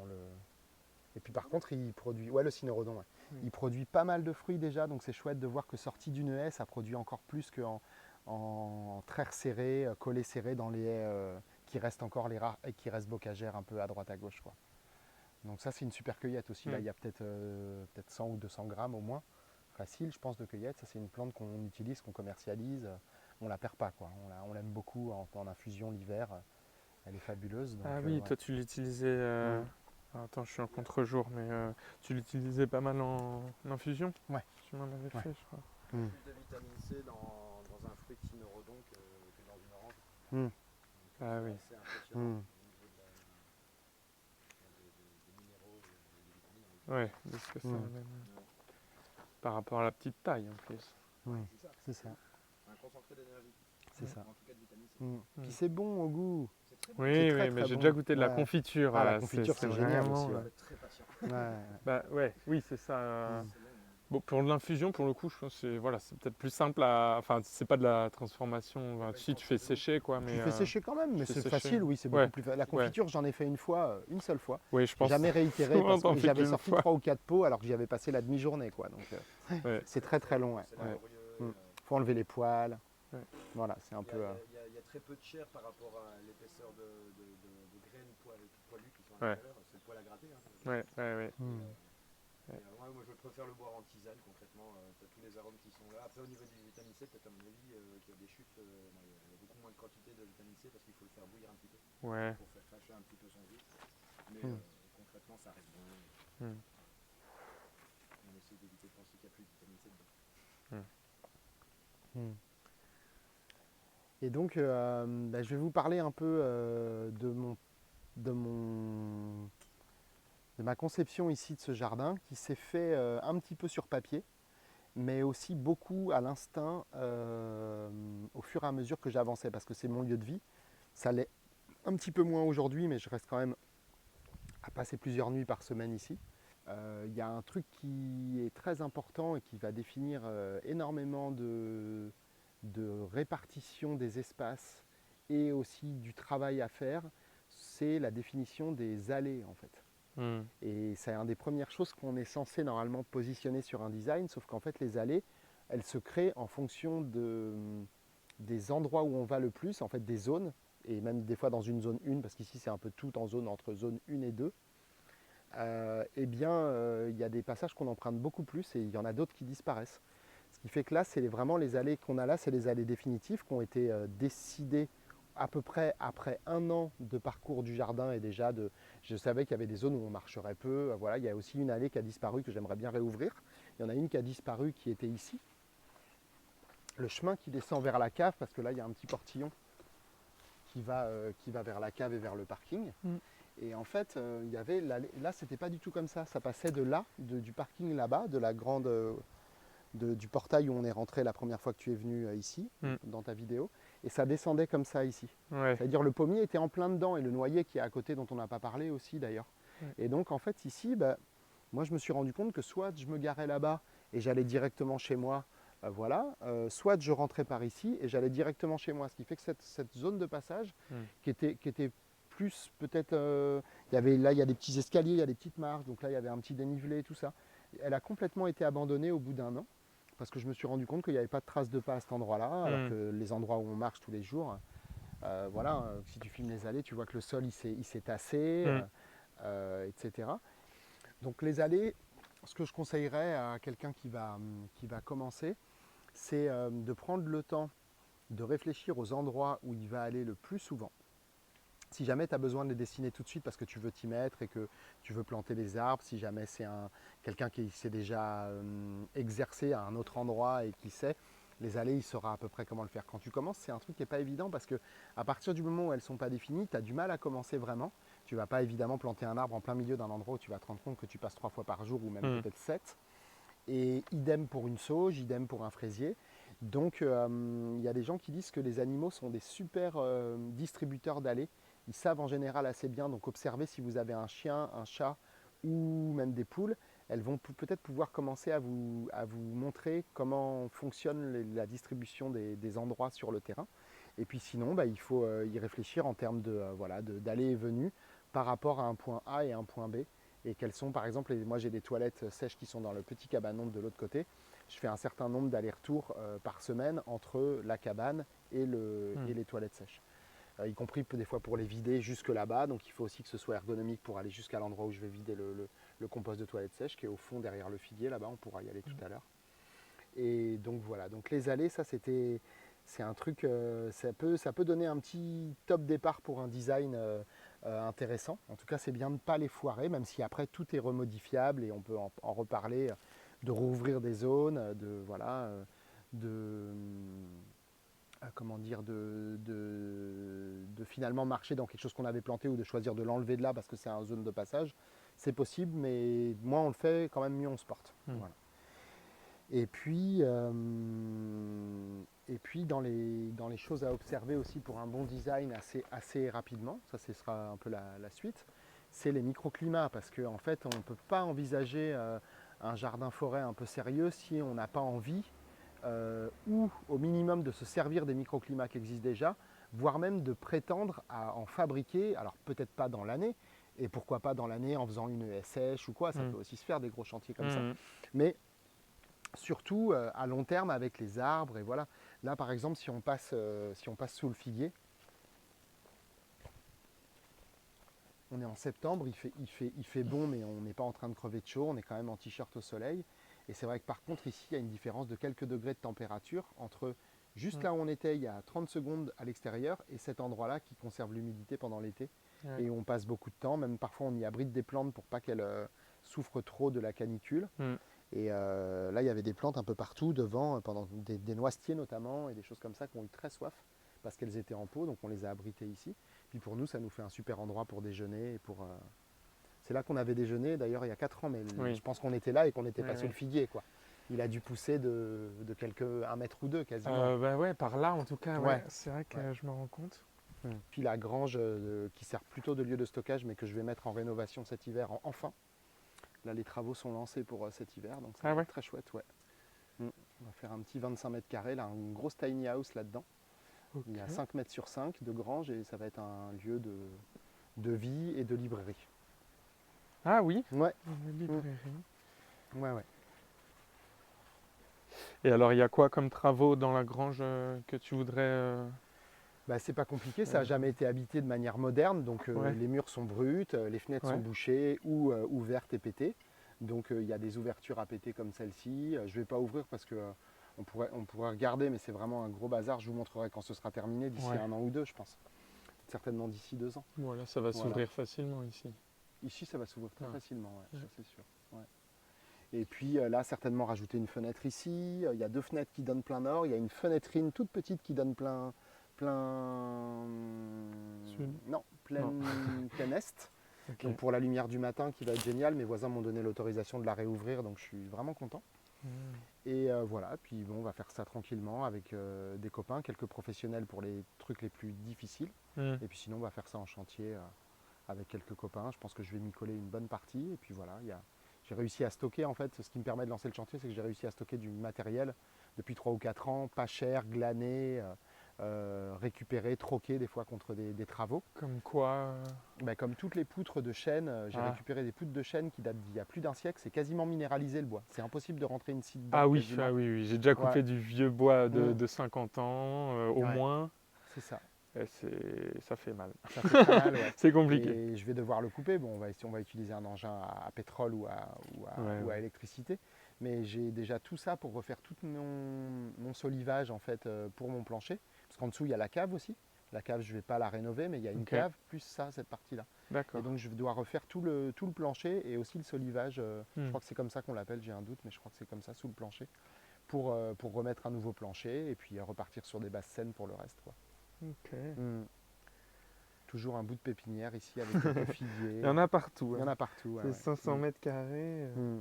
Et puis par contre, il produit, le cynorhodon, il produit pas mal de fruits déjà, donc c'est chouette de voir que sorti d'une haie, ça produit encore plus qu'en traire serré, collé serré dans les haies qui restent encore les rares et qui restent bocagères un peu à droite à gauche, quoi. Donc ça c'est une super cueillette aussi, là il y a peut-être 100 ou 200 grammes au moins, facile je pense de cueillette. Ça c'est une plante qu'on utilise, qu'on commercialise, on la perd pas, quoi. On l'aime beaucoup en infusion l'hiver, elle est fabuleuse. Donc, Ah oui, toi tu l'utilisais, attends je suis en contre-jour, mais tu l'utilisais pas mal en infusion. Ouais. Tu m'en avais fait je crois. Plus de vitamine C dans un fruit de cynorhodon que dans une orange. Ah oui. C'est impressionnant au niveau des minéraux et des vitamines. Ouais, parce que ça amène, par rapport à la petite taille en plus. C'est ça. Un concentré d'énergie. C'est ça. En tout cas de vitamine C. Puis c'est bon au goût. C'est très bon. Oui, C'est oui, très, mais très j'ai bon. déjà goûté de la Ouais. confiture. Ah, la confiture, c'est génial vraiment, aussi, Il ouais. faut être très patient. Ouais. Ouais, oui, c'est ça. C'est long. Bon, pour l'infusion, pour le coup, je pense que c'est peut-être plus simple à. Enfin, c'est pas de la transformation. Enfin, si tu fais sécher, quoi. Mais, Tu fais sécher quand même, mais fais c'est sécher. facile, oui, c'est Ouais. beaucoup plus facile. La confiture, j'en ai fait une seule fois. oui, je pense. Jamais réitéré souvent, parce t'en que fais j'avais qu'une sorti fois. 3 ou 4 pots alors que j'y avais passé la demi-journée, quoi. Donc Ouais. c'est très très long, ouais. C'est Ouais. laborieux. Faut enlever les poils. Ouais. Voilà, c'est un peu. Il y a très peu de chair par rapport à l'épaisseur de graines poilues qui sont Ouais. tout à l'heure, c'est le poil à gratter. Hein. Ouais, ouais, ouais. Ouais, moi je préfère le boire en tisane concrètement, tu as tous les arômes qui sont là. Après au niveau du vitamine C, peut-être à mon avis qu'il y a des chutes, il y a beaucoup moins de quantité de vitamine C parce qu'il faut le faire bouillir un petit peu Ouais. pour faire cracher un petit peu son jus. Mais concrètement ça reste bon. Mm. On essaie d'éviter de penser qu'il n'y a plus de vitamine C dedans. Et donc, je vais vous parler un peu de mon, de ma conception ici de ce jardin qui s'est fait un petit peu sur papier, mais aussi beaucoup à l'instinct au fur et à mesure que j'avançais, parce que c'est mon lieu de vie. Ça l'est un petit peu moins aujourd'hui, mais je reste quand même à passer plusieurs nuits par semaine ici. Il y a un truc qui est très important et qui va définir énormément de répartition des espaces et aussi du travail à faire, c'est la définition des allées en fait. Et c'est une des premières choses qu'on est censé normalement positionner sur un design, sauf qu'en fait les allées, elles se créent en fonction des endroits où on va le plus, en fait des zones, et même des fois dans une zone 1, parce qu'ici c'est un peu tout en zone entre zone 1 et 2. Il y a des passages qu'on emprunte beaucoup plus et il y en a d'autres qui disparaissent. Ce qui fait que là, c'est vraiment les allées qu'on a là, c'est les allées définitives qui ont été décidées à peu près après 1 an de parcours du jardin et déjà je savais qu'il y avait des zones où on marcherait peu. Voilà, il y a aussi une allée qui a disparu que j'aimerais bien réouvrir. Il y en a une qui a disparu qui était ici. Le chemin qui descend vers la cave, parce que là il y a un petit portillon qui va vers la cave et vers le parking. Et en fait, il y avait là, c'était pas du tout comme ça. Ça passait de là, du parking là-bas, de la grande, du portail où on est rentré la première fois que tu es venu ici, dans ta vidéo, et ça descendait comme ça ici. Ouais. C'est-à-dire le pommier était en plein dedans et le noyer qui est à côté, dont on n'a pas parlé aussi d'ailleurs. Et donc en fait ici, moi je me suis rendu compte que soit je me garais là-bas et j'allais directement chez moi, soit je rentrais par ici et j'allais directement chez moi. Ce qui fait que cette zone de passage qui était plus peut-être, là il y a des petits escaliers, il y a des petites marches, donc là il y avait un petit dénivelé, tout ça. Elle a complètement été abandonnée au bout d'1 an parce que je me suis rendu compte qu'il n'y avait pas de traces de pas à cet endroit-là, alors que les endroits où on marche tous les jours, si tu filmes les allées, tu vois que le sol il s'est tassé, etc. Donc les allées, ce que je conseillerais à quelqu'un qui va commencer, c'est de prendre le temps de réfléchir aux endroits où il va aller le plus souvent. Si jamais tu as besoin de les dessiner tout de suite parce que tu veux t'y mettre et que tu veux planter des arbres, si jamais c'est quelqu'un qui s'est déjà exercé à un autre endroit et qui sait, les allées, il saura à peu près comment le faire. Quand tu commences, c'est un truc qui n'est pas évident parce que à partir du moment où elles ne sont pas définies, tu as du mal à commencer vraiment. Tu ne vas pas évidemment planter un arbre en plein milieu d'un endroit où tu vas te rendre compte que tu passes 3 fois par jour ou même peut-être 7. Et idem pour une sauge, idem pour un fraisier. Donc il y a des gens qui disent que les animaux sont des super distributeurs d'allées. Ils savent en général assez bien, donc observez si vous avez un chien, un chat ou même des poules, elles vont peut-être pouvoir commencer à vous montrer comment fonctionne la distribution des endroits sur le terrain. Et puis sinon, il faut y réfléchir en termes d'allées et venues par rapport à un point A et un point B. Et quelles sont par exemple, moi j'ai des toilettes sèches qui sont dans le petit cabanon de l'autre côté. Je fais un certain nombre d'allers-retours par semaine entre la cabane et les toilettes sèches. Y compris des fois pour les vider jusque là-bas. Donc il faut aussi que ce soit ergonomique pour aller jusqu'à l'endroit où je vais vider le compost de toilette sèche qui est au fond derrière le figuier là-bas. On pourra y aller tout à l'heure. Et donc voilà, donc les allées, c'est un truc, ça peut donner un petit top départ pour un design intéressant. En tout cas, c'est bien de ne pas les foirer, même si après tout est remodifiable et on peut en reparler, de rouvrir des zones, de finalement marcher dans quelque chose qu'on avait planté ou de choisir de l'enlever de là parce que c'est une zone de passage. C'est possible, mais moins on le fait, quand même mieux on se porte. Voilà. Et puis dans les choses à observer aussi pour un bon design assez rapidement, ça ce sera un peu la suite, c'est les microclimats, parce qu'en fait on ne peut pas envisager un jardin forêt un peu sérieux si on n'a pas envie ou au minimum de se servir des microclimats qui existent déjà, voire même de prétendre à en fabriquer, alors peut-être pas dans l'année, et pourquoi pas dans l'année en faisant une ESH ou quoi, ça peut aussi se faire des gros chantiers comme ça, mais surtout à long terme avec les arbres. Et voilà, là par exemple si on passe sous le figuier, On est en septembre, il fait bon, mais on n'est pas en train de crever de chaud, on est quand même en t-shirt au soleil. Et c'est vrai que par contre, ici, il y a une différence de quelques degrés de température entre juste là où on était il y a 30 secondes à l'extérieur et cet endroit-là qui conserve l'humidité pendant l'été. Ouais. Et on passe beaucoup de temps, même parfois on y abrite des plantes pour pas qu'elles souffrent trop de la canicule. Mm. Et là, il y avait des plantes un peu partout devant, pendant des noisetiers notamment, et des choses comme ça qui ont eu très soif parce qu'elles étaient en pot, donc on les a abritées ici. Puis pour nous, ça nous fait un super endroit pour déjeuner. C'est là qu'on avait déjeuné, d'ailleurs, il y a 4 ans, mais Oui. je pense qu'on était là et qu'on n'était Oui, pas oui. sous le figuier, quoi. Il a dû pousser de quelques 1 mètre ou 2 quasiment. Bah ouais, par là en tout cas, ouais. Ouais. C'est vrai que Ouais. je me rends compte. Puis la grange qui sert plutôt de lieu de stockage, mais que je vais mettre en rénovation cet hiver, enfin. Là, les travaux sont lancés pour cet hiver, donc ça Ah va ouais. être très chouette, ouais. On va faire un petit 25 mètres carrés, là, une grosse tiny house là-dedans. Ok. Il y a 5 mètres sur 5 de grange et ça va être un lieu de vie et de librairie. Ah oui, Ouais, une librairie. ouais, ouais. Et alors, il y a quoi comme travaux dans la grange que tu voudrais Bah, c'est pas compliqué, ça n'a jamais été habité de manière moderne, donc Ouais. les murs sont bruts, les fenêtres sont Ouais. bouchées ou ouvertes et pétées. Donc il y a des ouvertures à péter comme celle-ci. Je ne vais pas ouvrir parce que on pourrait regarder, mais c'est vraiment un gros bazar. Je vous montrerai quand ce sera terminé, d'ici Ouais. 1 an ou 2, je pense. Certainement d'ici 2 ans. Voilà, ça va Voilà. s'ouvrir facilement ici. Ici, ça va s'ouvrir très Ouais. facilement, ouais, Ouais. ça c'est sûr. Ouais. Et puis là, certainement rajouter une fenêtre ici. Il y a 2 fenêtres qui donnent plein nord. Il y a une fenêtrine toute petite qui donne plein Sud. plein est. Ok. Donc pour la lumière du matin qui va être génial, mes voisins m'ont donné l'autorisation de la réouvrir, donc je suis vraiment content. Mm. Et voilà, puis bon, on va faire ça tranquillement avec des copains, quelques professionnels pour les trucs les plus difficiles. Mm. Et puis sinon, on va faire ça en chantier avec quelques copains. Je pense que je vais m'y coller une bonne partie. Et puis voilà, j'ai réussi à stocker, en fait, ce qui me permet de lancer le chantier, c'est que j'ai réussi à stocker du matériel depuis 3 ou 4 ans, pas cher, glané, récupéré, troqué des fois contre des travaux. Comme quoi Bah, comme toutes les poutres de chêne, j'ai Ah. récupéré des poutres de chêne qui datent d'il y a plus d'un siècle. C'est quasiment minéralisé le bois. C'est impossible de rentrer une scie dedans. Ah oui, quasiment. ah oui, oui. J'ai déjà coupé Ouais. du vieux bois Mm. de 50 ans, au Ouais. moins. C'est ça. Et ça fait mal. Ça fait très mal, ouais. C'est compliqué. Et je vais devoir le couper. Bon, on va utiliser un engin à pétrole ou à Ouais. électricité. Mais j'ai déjà tout ça pour refaire tout mon solivage en fait, pour mon plancher. Parce qu'en dessous, il y a la cave aussi. La cave, je ne vais pas la rénover, mais il y a une Ok. cave plus ça, cette partie-là. Et D'accord. donc, je dois refaire tout le plancher et aussi le solivage. Je Hmm. crois que c'est comme ça qu'on l'appelle, j'ai un doute, mais je crois que c'est comme ça, sous le plancher. Pour remettre un nouveau plancher et puis repartir sur des basses saines pour le reste, quoi. Ok. Mm. Toujours un bout de pépinière ici avec quelques figuiers. Il y en a partout. Il y en hein. a partout. Ouais, C'est ouais. 500 Mm. mètres carrés. Mm.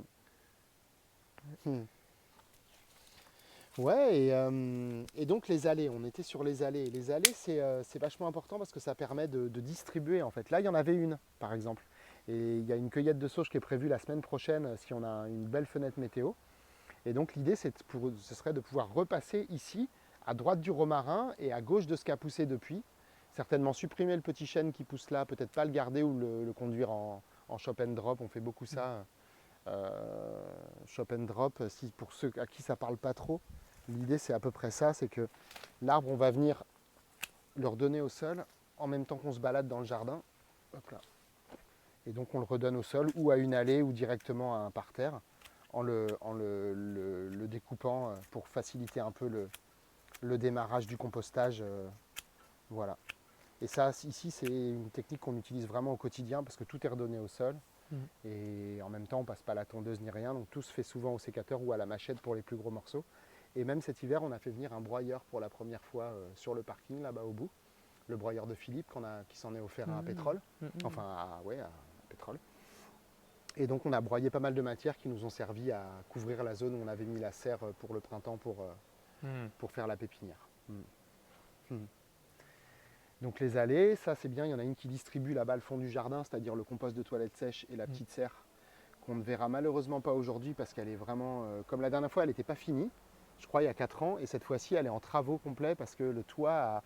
Ouais, et donc les allées, on était sur les allées. Les allées, c'est vachement important parce que ça permet de distribuer en fait. Là, il y en avait une, par exemple. Et il y a une cueillette de sauge qui est prévue la semaine prochaine si on a une belle fenêtre météo. Et donc l'idée, ce serait de pouvoir repasser ici, à droite du romarin et à gauche de ce qui a poussé depuis. Certainement supprimer le petit chêne qui pousse là, peut-être pas le garder ou le conduire en chop and drop. On fait beaucoup ça. Chop and drop, pour ceux à qui ça parle pas trop, l'idée c'est à peu près ça, c'est que l'arbre, on va venir le redonner au sol en même temps qu'on se balade dans le jardin. Hop là. Et donc on le redonne au sol ou à une allée ou directement à un parterre en le découpant pour faciliter un peu le démarrage du compostage. Voilà. Et ça, ici, c'est une technique qu'on utilise vraiment au quotidien parce que tout est redonné au sol. Et en même temps, on ne passe pas la tondeuse ni rien. Donc tout se fait souvent au sécateur ou à la machette pour les plus gros morceaux. Et même cet hiver, on a fait venir un broyeur pour la première fois sur le parking, là-bas au bout. Le broyeur de Philippe qui s'en est offert à pétrole. Enfin, à pétrole. Et donc on a broyé pas mal de matières qui nous ont servi à couvrir la zone où on avait mis la serre pour le printemps pour faire la pépinière. Donc les allées, ça c'est bien, il y en a une qui distribue là-bas le fond du jardin, c'est-à-dire le compost de toilette sèche et la petite serre qu'on ne verra malheureusement pas aujourd'hui parce qu'elle est vraiment, comme la dernière fois, elle n'était pas finie, je crois il y a 4 ans, et cette fois-ci elle est en travaux complets parce que le toit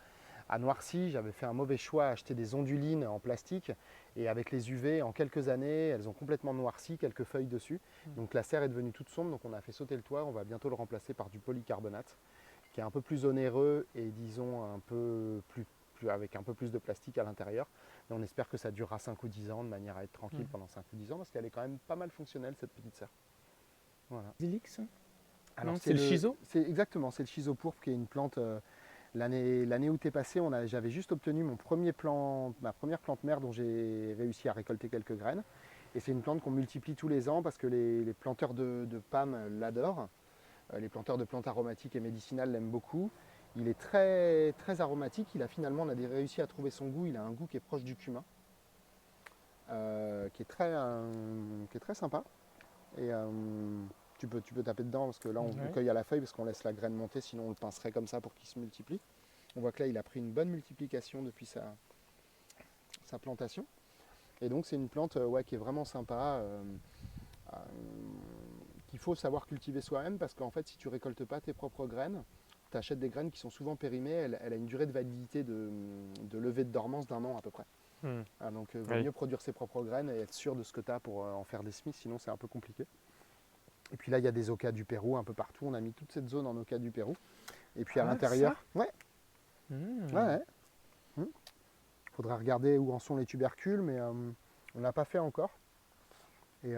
a noirci, j'avais fait un mauvais choix à acheter des ondulines en plastique et avec les UV, en quelques années, elles ont complètement noirci, quelques feuilles dessus, donc la serre est devenue toute sombre, donc on a fait sauter le toit, on va bientôt le remplacer par du polycarbonate qui est un peu plus onéreux et disons un peu plus avec un peu plus de plastique à l'intérieur. Et on espère que ça durera 5 ou 10 ans de manière à être tranquille pendant 5 ou 10 ans parce qu'elle est quand même pas mal fonctionnelle cette petite serre. Voilà. Basilic, Alors, c'est le chiso. Exactement, c'est le chiso pourpre qui est une plante. L'année où tu es passé, j'avais juste obtenu ma première plante mère dont j'ai réussi à récolter quelques graines. Et c'est une plante qu'on multiplie tous les ans parce que les planteurs de PAM l'adorent. Les planteurs de plantes aromatiques et médicinales l'aiment beaucoup. Il est très, très aromatique. On a réussi à trouver son goût. Il a un goût qui est proche du cumin, qui est très sympa. Et tu peux taper dedans parce que là on le cueille à la feuille parce qu'on laisse la graine monter, sinon on le pincerait comme ça pour qu'il se multiplie. On voit que là il a pris une bonne multiplication depuis sa plantation. Et donc c'est une plante qui est vraiment sympa, qu'il faut savoir cultiver soi-même parce qu'en fait si tu récoltes pas tes propres graines, tu achètes des graines qui sont souvent périmées, elle a une durée de validité de levée de dormance d'1 an à peu près. Donc il vaut mieux produire ses propres graines et être sûr de ce que tu as pour en faire des semis, sinon c'est un peu compliqué. Et puis là, il y a des ocas du Pérou un peu partout. On a mis toute cette zone en ocas du Pérou. Et puis à l'intérieur, faudra regarder où en sont les tubercules, mais on n'a pas fait encore. Et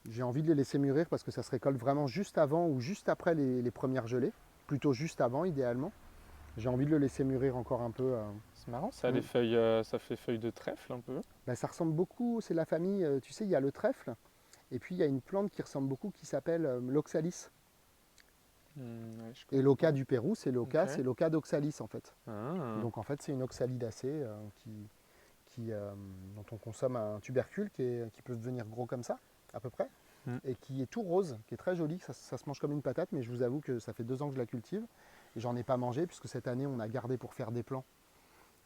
j'ai envie de les laisser mûrir parce que ça se récolte vraiment juste avant ou juste après les premières gelées. Plutôt juste avant, idéalement. J'ai envie de le laisser mûrir encore un peu. C'est marrant, ça a des feuilles, ça fait feuilles de trèfle un peu. Ça ressemble beaucoup, c'est la famille, tu sais, il y a le trèfle. Et puis il y a une plante qui ressemble beaucoup qui s'appelle l'oxalis. Et l'oca du Pérou, c'est l'oca d'oxalis en fait. Donc en fait c'est une oxalidacée dont on consomme un tubercule qui peut devenir gros comme ça, à peu près, et qui est tout rose, qui est très joli, ça se mange comme une patate, mais je vous avoue que ça fait 2 ans que je la cultive, et j'en ai pas mangé, puisque cette année on a gardé pour faire des plants.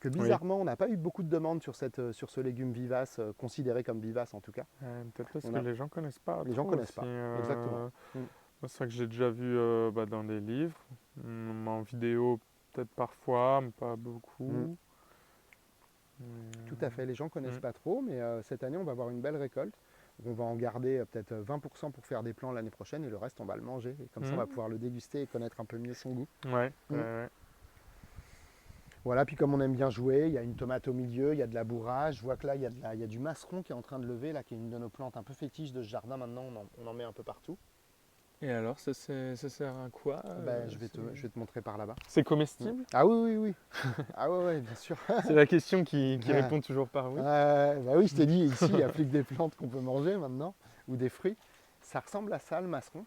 Que bizarrement, on n'a pas eu beaucoup de demandes sur ce légume vivace, considéré comme vivace en tout cas. Peut-être parce que les gens ne connaissent pas. Les gens ne connaissent pas, exactement. C'est ça que j'ai déjà vu dans des livres, en vidéo peut-être parfois, mais pas beaucoup. Tout à fait, les gens ne connaissent pas trop, mais cette année on va avoir une belle récolte. On va en garder peut-être 20% pour faire des plants l'année prochaine et le reste on va le manger. Et comme ça on va pouvoir le déguster et connaître un peu mieux son goût. Voilà, puis comme on aime bien jouer, il y a une tomate au milieu, il y a de la bourrage. Je vois que là, il y a du masseron qui est en train de lever, là, qui est une de nos plantes un peu fétiches de ce jardin. Maintenant, on en met un peu partout. Et alors, ça sert à quoi je vais te montrer par là-bas. C'est comestible? Ah oui. Ah ouais, bien sûr. C'est la question qui répond toujours par oui. Oui, je t'ai dit, ici, il n'y a plus que des plantes qu'on peut manger maintenant, ou des fruits. Ça ressemble à ça, le masseron.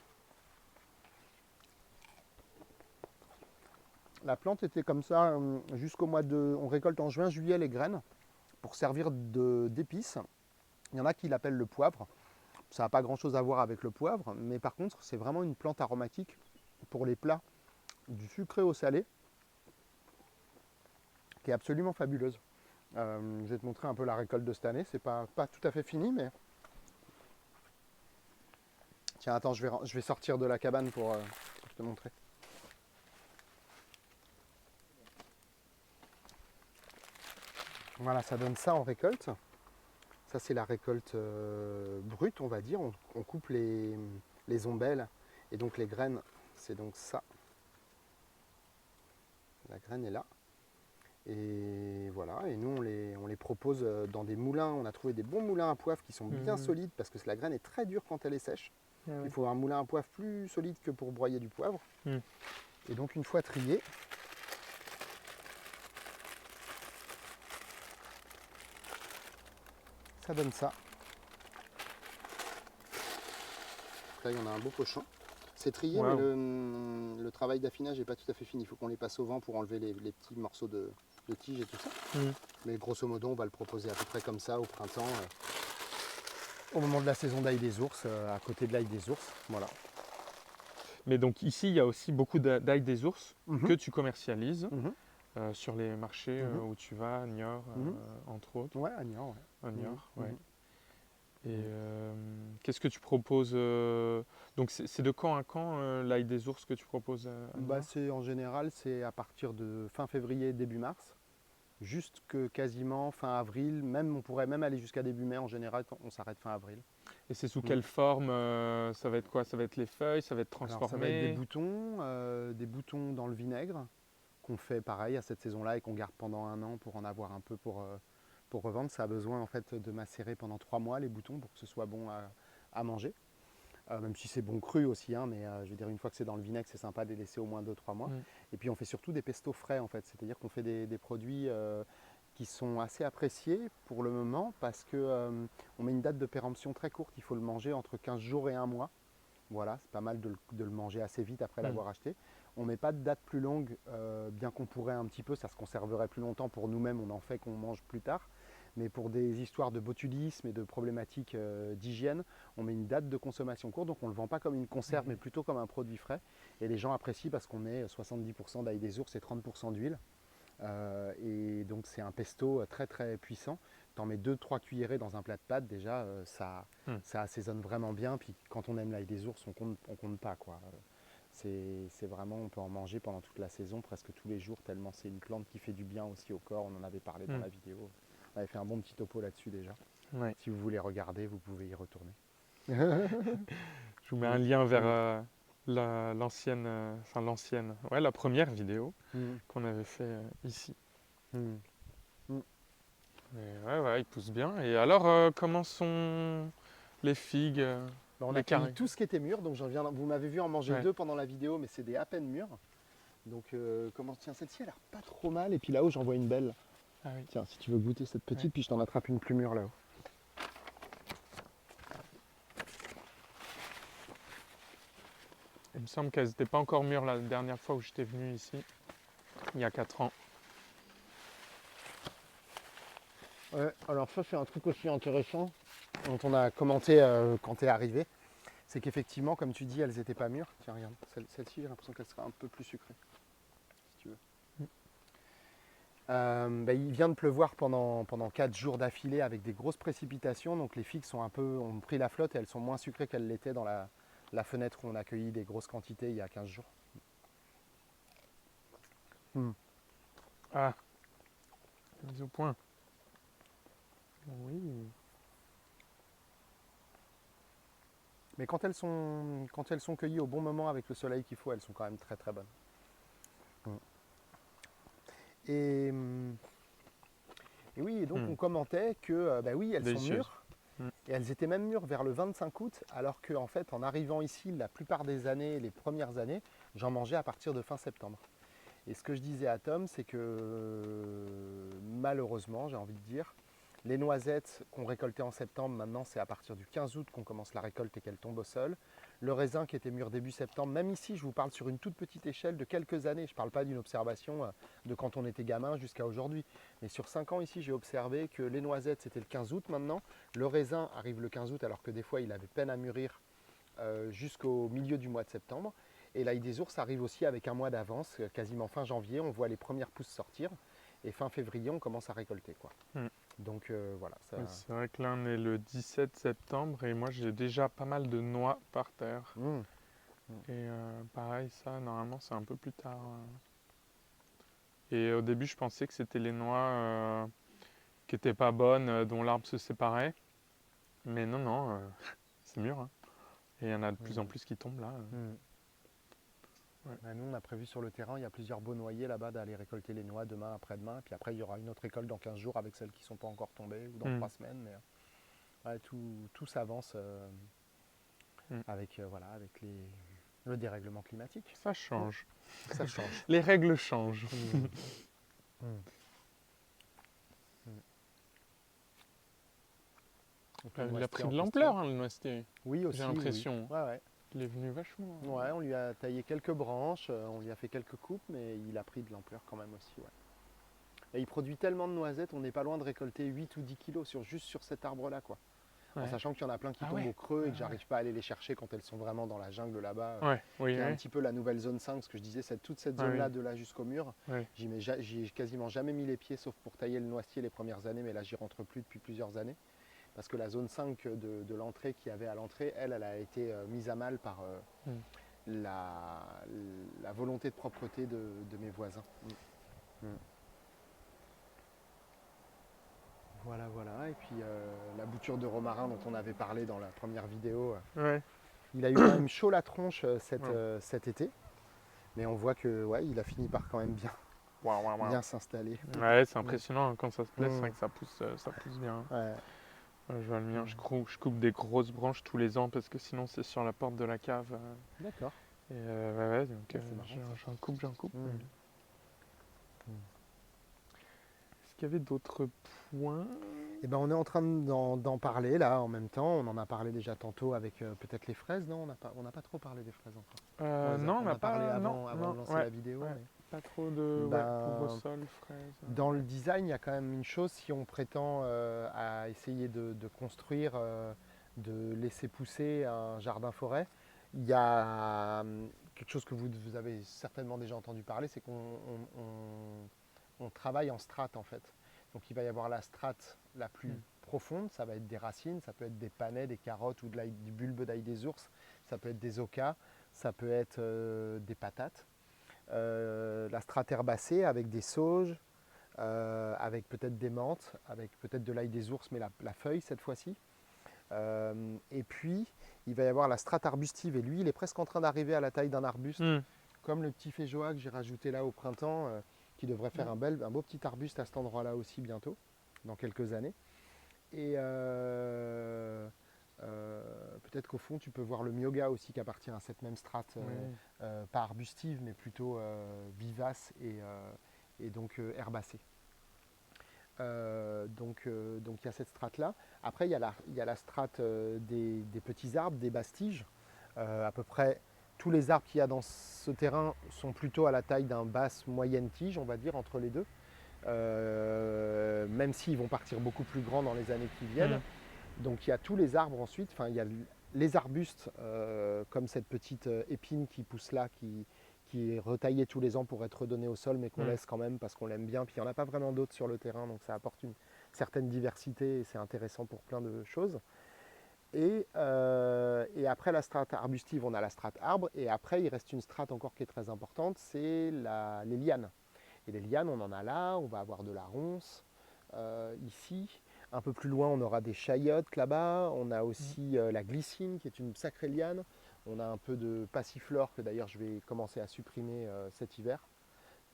La plante était comme ça jusqu'au mois de... On récolte en juin, juillet les graines pour servir d'épices. Il y en a qui l'appellent le poivre. Ça n'a pas grand-chose à voir avec le poivre, mais par contre, c'est vraiment une plante aromatique pour les plats du sucré au salé, qui est absolument fabuleuse. Je vais te montrer un peu la récolte de cette année. C'est pas tout à fait fini, mais... Tiens, attends, je vais sortir de la cabane pour te montrer. Voilà, ça donne ça en récolte. Ça, c'est la récolte brute, on va dire. On coupe les ombelles et donc les graines, c'est donc ça. La graine est là. Et voilà, et nous, on les propose dans des moulins. On a trouvé des bons moulins à poivre qui sont bien solides parce que la graine est très dure quand elle est sèche. Il faut un moulin à poivre plus solide que pour broyer du poivre. Et donc, une fois trié, ça donne ça. Là, il y en a un beau pochon. C'est trié, mais le travail d'affinage n'est pas tout à fait fini. Il faut qu'on les passe au vent pour enlever les petits morceaux de tige et tout ça. Mais grosso modo, on va le proposer à peu près comme ça au printemps, au moment de la saison d'ail des ours, à côté de l'ail des ours. Voilà. Mais donc ici, il y a aussi beaucoup d'ail des ours que tu commercialises. Sur les marchés où tu vas, à Niort, entre autres. Ouais, à Niort. À Niort, Et qu'est-ce que tu proposes Donc c'est de quand à quand l'ail des ours que tu proposes à Niort? En général, c'est à partir de fin février, début mars, jusque quasiment fin avril. On pourrait même aller jusqu'à début mai. En général, on s'arrête fin avril. Et c'est sous quelle forme? Ça va être quoi? Ça va être les feuilles? Ça va être transformé? Alors, ça va être des boutons dans le vinaigre qu'on fait pareil à cette saison-là et qu'on garde pendant 1 an pour en avoir un peu pour revendre. Ça a besoin en fait de macérer pendant 3 mois les boutons pour que ce soit bon à manger. Même si c'est bon cru aussi, hein, mais je veux dire, une fois que c'est dans le vinaigre, c'est sympa de les laisser au moins 2-3 mois. Et puis on fait surtout des pestos frais en fait, c'est-à-dire qu'on fait des produits qui sont assez appréciés pour le moment parce que on met une date de péremption très courte, il faut le manger entre 15 jours et 1 mois. Voilà, c'est pas mal de le manger assez vite après l'avoir acheté. On ne met pas de date plus longue, bien qu'on pourrait un petit peu, ça se conserverait plus longtemps pour nous-mêmes, on en fait qu'on mange plus tard. Mais pour des histoires de botulisme et de problématiques d'hygiène, on met une date de consommation courte, donc on ne le vend pas comme une conserve, mais plutôt comme un produit frais. Et les gens apprécient parce qu'on met 70% d'ail des ours et 30% d'huile. Et donc c'est un pesto très très puissant. Tu en mets 2-3 cuillerées dans un plat de pâtes, déjà ça assaisonne vraiment bien. Puis quand on aime l'ail des ours, on compte pas, quoi. C'est vraiment, on peut en manger pendant toute la saison, presque tous les jours, tellement c'est une plante qui fait du bien aussi au corps. On en avait parlé dans la vidéo. On avait fait un bon petit topo là-dessus déjà. Ouais. Si vous voulez regarder, vous pouvez y retourner. Je vous mets un lien vers l'ancienne, la première vidéo qu'on avait fait ici. Et ouais, il pousse bien. Et alors, comment sont les figues On a cueilli tout ce qui était mûr, donc vous m'avez vu en manger 2 pendant la vidéo, mais c'est des à peine mûrs. Donc tiens, celle-ci a l'air pas trop mal, et puis là-haut j'en vois une belle. Ah oui. Tiens, si tu veux goûter cette petite, puis je t'en attrape une plus mûre là-haut. Il me semble qu'elles n'étaient pas encore mûres la dernière fois où j'étais venu ici, il y a 4 ans. Ouais, alors ça c'est un truc aussi intéressant dont on a commenté quand tu es arrivé. C'est qu'effectivement, comme tu dis, elles n'étaient pas mûres. Tiens, regarde, celle-ci, j'ai l'impression qu'elle sera un peu plus sucrée, si tu veux. Il vient de pleuvoir pendant 4 jours d'affilée avec des grosses précipitations, donc les figues ont pris la flotte et elles sont moins sucrées qu'elles l'étaient dans la fenêtre où on a accueilli des grosses quantités il y a 15 jours. Ah, mise au point. Oui. Mais quand elles sont cueillies au bon moment avec le soleil qu'il faut, elles sont quand même très très bonnes. Et oui, et donc on commentait que oui, elles sont mûres. Et elles étaient même mûres vers le 25 août, alors qu'en fait, en arrivant ici, la plupart des années, les premières années, j'en mangeais à partir de fin septembre. Et ce que je disais à Tom, c'est que malheureusement, j'ai envie de dire, les noisettes qu'on récoltait en septembre, maintenant c'est à partir du 15 août qu'on commence la récolte et qu'elles tombent au sol. Le raisin qui était mûr début septembre, même ici je vous parle sur une toute petite échelle de quelques années, je ne parle pas d'une observation de quand on était gamin jusqu'à aujourd'hui. Mais sur 5 ans ici j'ai observé que les noisettes c'était le 15 août maintenant, le raisin arrive le 15 août alors que des fois il avait peine à mûrir jusqu'au milieu du mois de septembre. Et l'ail des ours arrive aussi avec un mois d'avance, quasiment fin janvier, on voit les premières pousses sortir. Et fin février, on commence à récolter, quoi. Donc voilà. Ça... Oui, c'est vrai que là, on est le 17 septembre et moi, j'ai déjà pas mal de noix par terre. Et pareil, ça, normalement, c'est un peu plus tard. Et au début, je pensais que c'était les noix qui n'étaient pas bonnes, dont l'arbre se séparait. Mais non, c'est mûr. Hein. Et il y en a de plus en plus qui tombent là. Nous, on a prévu sur le terrain, il y a plusieurs beaux noyers là-bas d'aller récolter les noix demain, après-demain. Puis après, il y aura une autre récolte dans 15 jours avec celles qui ne sont pas encore tombées ou dans 3 semaines. Mais tout s'avance avec le dérèglement climatique. Ça change. Ça change. Les règles changent. Il a pris de l'ampleur, le noisetier. Oui, aussi. J'ai l'impression. Oui. Ouais. Il est venu vachement. Ouais, on lui a taillé quelques branches, on lui a fait quelques coupes, mais il a pris de l'ampleur quand même aussi. Ouais. Et il produit tellement de noisettes, on n'est pas loin de récolter 8 ou 10 kilos juste sur cet arbre-là, quoi. En sachant qu'il y en a plein qui tombent au creux et que j'arrive pas à aller les chercher quand elles sont vraiment dans la jungle là-bas. C'est un petit peu la nouvelle zone 5, ce que je disais, toute cette zone-là, de là jusqu'au mur. J'y ai quasiment jamais mis les pieds, sauf pour tailler le noisetier les premières années, mais là j'y rentre plus depuis plusieurs années. Parce que la zone 5 de l'entrée qu'il y avait à l'entrée, elle a été mise à mal par la volonté de propreté de mes voisins. Voilà. Et puis la bouture de romarin dont on avait parlé dans la première vidéo, il a eu quand même chaud la tronche cet été. Mais on voit que il a fini par quand même bien Waouh, waouh, waouh. bien s'installer. Ouais, c'est impressionnant hein, quand ça se plaît, c'est Mm. vrai que ça pousse bien. Ouais. Ouais, je vois le mien, je coupe des grosses branches tous les ans parce que sinon c'est sur la porte de la cave. D'accord. Et ouais, donc Ah, c'est marrant, ça. j'en coupe. Mm. Est-ce qu'il y avait d'autres points? Eh ben, on est en train d'en parler là en même temps. On en a parlé déjà tantôt avec peut-être les fraises, non? On n'a pas trop parlé des fraises encore. Non, on On n'a a parlé pas. Non, avant non, de lancer ouais, la vidéo. ouais. Mais Pas trop de ben, couvre-sol, fraises. dans le Ouais. design, il y a quand même une chose, si on prétend à essayer de construire, de laisser pousser un jardin-forêt, il y a quelque chose que vous avez certainement déjà entendu parler, c'est on travaille en strates en fait. Donc il va y avoir la strate la plus profonde, ça va être des racines, ça peut être des panais, des carottes ou du bulbe d'ail des ours, ça peut être des ocas, ça peut être des patates. La strate herbacée avec des sauges, avec peut-être des menthes, avec peut-être de l'ail des ours, mais la feuille cette fois-ci. Et puis, il va y avoir la strate arbustive, et lui, il est presque en train d'arriver à la taille d'un arbuste, comme le petit féjoa que j'ai rajouté là au printemps, qui devrait faire un beau petit arbuste à cet endroit-là aussi bientôt, dans quelques années. Et peut-être qu'au fond, tu peux voir le myoga aussi qui appartient à cette même strate, pas arbustive, mais plutôt vivace et donc herbacée. Donc il y a cette strate-là. Après, il y a la strate des petits arbres, des bastiges. À peu près tous les arbres qu'il y a dans ce terrain sont plutôt à la taille d'un basse moyenne tige, on va dire, entre les deux. Même s'ils vont partir beaucoup plus grands dans les années qui viennent. Donc il y a tous les arbres ensuite, enfin il y a les arbustes comme cette petite épine qui pousse là, qui est retaillée tous les ans pour être redonnée au sol, mais qu'on laisse quand même parce qu'on l'aime bien. Puis il n'y en a pas vraiment d'autres sur le terrain, donc ça apporte une certaine diversité et c'est intéressant pour plein de choses. Et après la strate arbustive, on a la strate arbre, et après il reste une strate encore qui est très importante, c'est les lianes. Et les lianes, on en a là, on va avoir de la ronce ici. Un peu plus loin, on aura des chayotes là-bas. On a aussi la glycine, qui est une sacrée liane. On a un peu de passiflore, que d'ailleurs je vais commencer à supprimer cet hiver.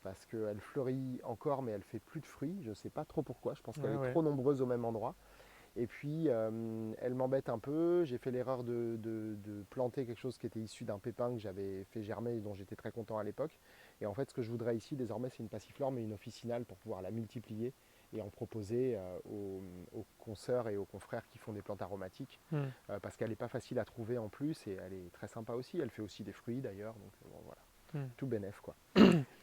Parce qu'elle fleurit encore, mais elle fait plus de fruits. Je ne sais pas trop pourquoi. Je pense qu'elle est trop nombreuse au même endroit. Et puis, elle m'embête un peu. J'ai fait l'erreur de planter quelque chose qui était issu d'un pépin que j'avais fait germer et dont j'étais très content à l'époque. Et en fait, ce que je voudrais ici, désormais, c'est une passiflore, mais une officinale pour pouvoir la multiplier et en proposer aux consoeurs et aux confrères qui font des plantes aromatiques. Parce qu'elle n'est pas facile à trouver en plus et elle est très sympa aussi. Elle fait aussi des fruits d'ailleurs. Donc, bon, voilà. Tout bénef quoi.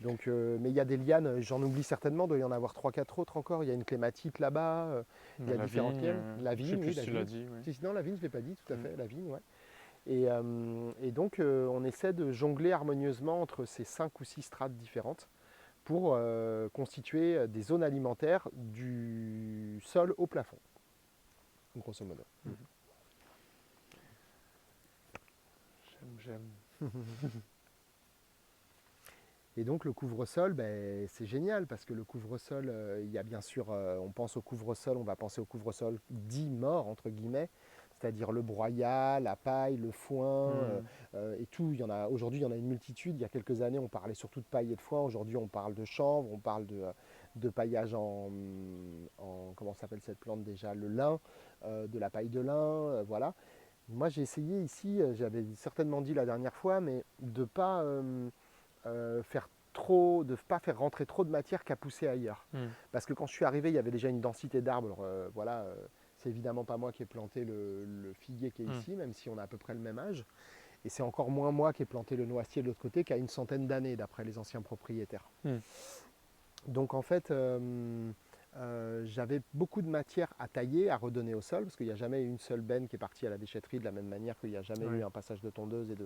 Donc, mais il y a des lianes, j'en oublie certainement, il doit y en avoir 3-4 autres encore. Il y a une clématite là-bas, il y a différentes lianes. La vigne, oui, la vigne. Dit, Non, la vigne, je ne l'ai pas dit, tout à fait, la vigne, ouais. Et donc, on essaie de jongler harmonieusement entre ces 5 ou 6 strates différentes pour constituer des zones alimentaires du sol au plafond, grosso modo. J'aime. Et donc le couvre-sol, c'est génial parce que le couvre-sol, il y a bien sûr, on pense au couvre-sol, on va penser au couvre-sol dit mort, entre guillemets, c'est-à-dire le broyat, la paille, le foin et tout. Aujourd'hui, il y en a une multitude. Il y a quelques années, on parlait surtout de paille et de foin. Aujourd'hui, on parle de chanvre, on parle de paillage en comment s'appelle cette plante déjà, le lin, de la paille de lin, voilà. Moi, j'ai essayé ici, j'avais certainement dit la dernière fois, mais de ne pas de pas faire rentrer trop de matière qu'à pousser ailleurs. Parce que quand je suis arrivé, il y avait déjà une densité d'arbres. Voilà, c'est évidemment pas moi qui ai planté le figuier qui est ici, même si on a à peu près le même âge. Et c'est encore moins moi qui ai planté le noisetier de l'autre côté, qui a une centaine d'années, d'après les anciens propriétaires. Donc en fait, j'avais beaucoup de matière à tailler, à redonner au sol, parce qu'il n'y a jamais une seule benne qui est partie à la déchetterie, de la même manière qu'il n'y a jamais eu un passage de tondeuse et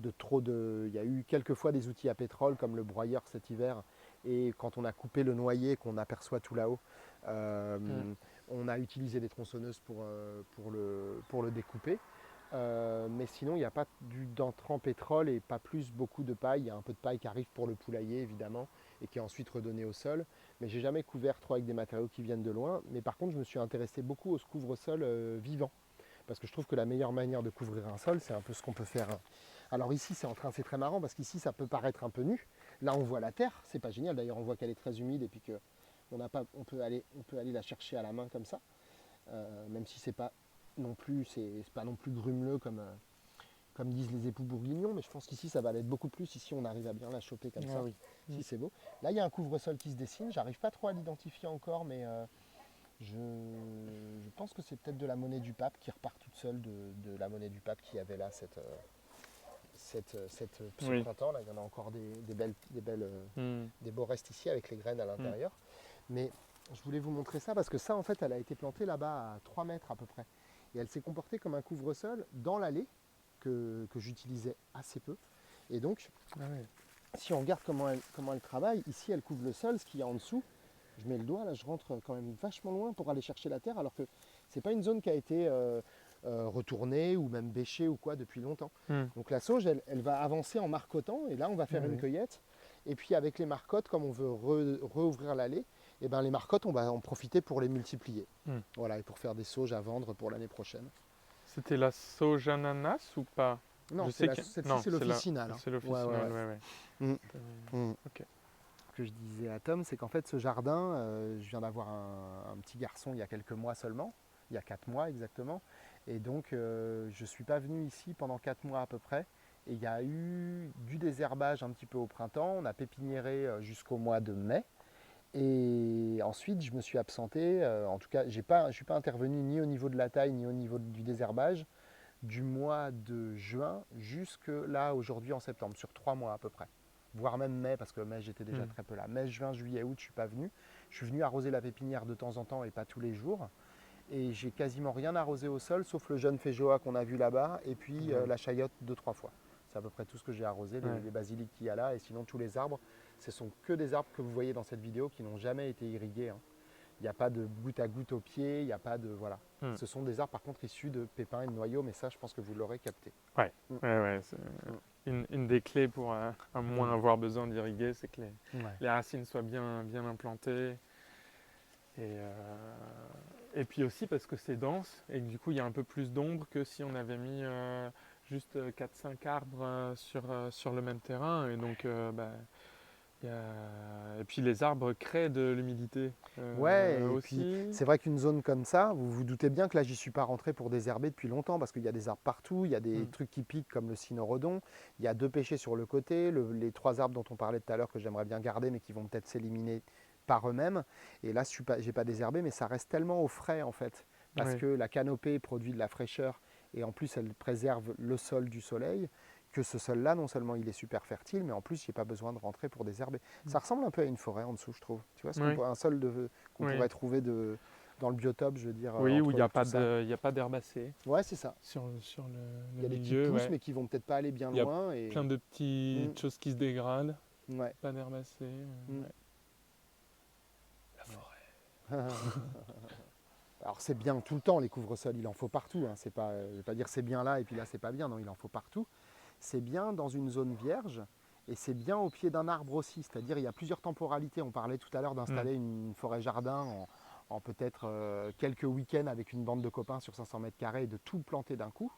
il y a eu quelques fois des outils à pétrole comme le broyeur cet hiver, et quand on a coupé le noyer qu'on aperçoit tout là-haut, on a utilisé des tronçonneuses pour le découper. Mais sinon, il n'y a pas d'entrant pétrole et pas plus beaucoup de paille. Il y a un peu de paille qui arrive pour le poulailler évidemment et qui est ensuite redonnée au sol. Mais j'ai jamais couvert trop avec des matériaux qui viennent de loin. Mais par contre, je me suis intéressé beaucoup au couvre-sol vivant. Parce que je trouve que la meilleure manière de couvrir un sol, c'est un peu ce qu'on peut faire. Alors ici, c'est très marrant parce qu'ici, ça peut paraître un peu nu. Là, on voit la terre, c'est pas génial. D'ailleurs, on voit qu'elle est très humide et puis que on peut aller la chercher à la main comme ça, même si c'est pas non plus, c'est pas non plus grumeleux comme disent les époux bourguignons, mais je pense qu'ici, ça va l'être beaucoup plus. Ici, on arrive à bien la choper comme ça. Oui. Si c'est beau. Là, il y a un couvre-sol qui se dessine. J'arrive pas trop à l'identifier encore, mais je pense que c'est peut-être de la monnaie du pape qui repart toute seule de la monnaie du pape qui avait là ce printemps. Là, il y en a encore des beaux restes ici avec les graines à l'intérieur. Mais je voulais vous montrer ça parce que ça, en fait, elle a été plantée là-bas à 3 mètres à peu près. Et elle s'est comportée comme un couvre-sol dans l'allée que j'utilisais assez peu. Et donc, si on regarde comment elle travaille, ici, elle couvre le sol, ce qu'il y a en dessous. Je mets le doigt, là, je rentre quand même vachement loin pour aller chercher la terre, alors que c'est pas une zone qui a été retournée ou même bêchée ou quoi depuis longtemps. Donc la sauge, elle va avancer en marcotant, et là, on va faire une cueillette. Et puis avec les marcottes, comme on veut rouvrir l'allée, et ben les marcottes, on va en profiter pour les multiplier. Voilà, et pour faire des sauges à vendre pour l'année prochaine. C'était la sauge ananas ou pas? Non, celle-ci, c'est l'officinale. C'est l'officinale, Ok. Ce que je disais à Tom, c'est qu'en fait, ce jardin, je viens d'avoir un petit garçon il y a quelques mois seulement, il y a 4 mois exactement. Et donc, je ne suis pas venu ici pendant 4 mois à peu près. Et il y a eu du désherbage un petit peu au printemps. On a pépiniéré jusqu'au mois de mai. Et ensuite, je me suis absenté. En tout cas, je ne suis pas intervenu ni au niveau de la taille, ni au niveau du désherbage, du mois de juin jusque là, aujourd'hui en septembre, sur 3 mois à peu près. Voire même mai, parce que mai, j'étais déjà très peu là. Mai, juin, juillet, août, je ne suis pas venu. Je suis venu arroser la pépinière de temps en temps et pas tous les jours. Et j'ai quasiment rien arrosé au sol, sauf le jeune féjoa qu'on a vu là-bas, et puis la chayotte 2-3 fois. C'est à peu près tout ce que j'ai arrosé, les basiliques qu'il y a là. Et sinon, tous les arbres, ce sont que des arbres que vous voyez dans cette vidéo qui n'ont jamais été irrigués. Il n'y a pas de goutte à goutte au pied, il n'y a pas de... Voilà. Ce sont des arbres par contre issus de pépins et de noyaux, mais ça je pense que vous l'aurez capté. C'est une des clés pour à moins avoir besoin d'irriguer, c'est que les racines soient bien implantées. Et puis aussi parce que c'est dense et que du coup il y a un peu plus d'ombre que si on avait mis juste 4-5 arbres sur le même terrain. Et donc et puis les arbres créent de l'humidité Et aussi. puis c'est vrai qu'une zone comme ça, vous vous doutez bien que là j'y suis pas rentré pour désherber depuis longtemps parce qu'il y a des arbres partout, il y a des trucs qui piquent comme le cynorhodon, il y a 2 pêchers sur le côté, les 3 arbres dont on parlait tout à l'heure que j'aimerais bien garder mais qui vont peut-être s'éliminer par eux-mêmes. Et là j'ai pas désherbé mais ça reste tellement au frais en fait parce que la canopée produit de la fraîcheur et en plus elle préserve le sol du soleil. Que ce sol-là, non seulement il est super fertile, mais en plus, il n'y a pas besoin de rentrer pour désherber. Ça ressemble un peu à une forêt en dessous, je trouve. Tu vois, un sol qu'on pourrait trouver dans le biotope, je veux dire. Oui, où il n'y a pas d'herbacées. Ouais, c'est ça. Sur le il y a milieu, des petites pousses, mais qui vont peut-être pas aller bien loin. Il y a plein de petites choses qui se dégradent. Pas d'herbacées. La forêt. Alors c'est bien tout le temps, les couvre-sols, il en faut partout. C'est pas, je ne vais pas dire c'est bien là et puis là c'est pas bien, non, il en faut partout. C'est bien dans une zone vierge et c'est bien au pied d'un arbre aussi. C'est-à-dire il y a plusieurs temporalités. On parlait tout à l'heure d'installer une forêt-jardin en peut-être quelques week-ends avec une bande de copains sur 500 mètres carrés et de tout planter d'un coup.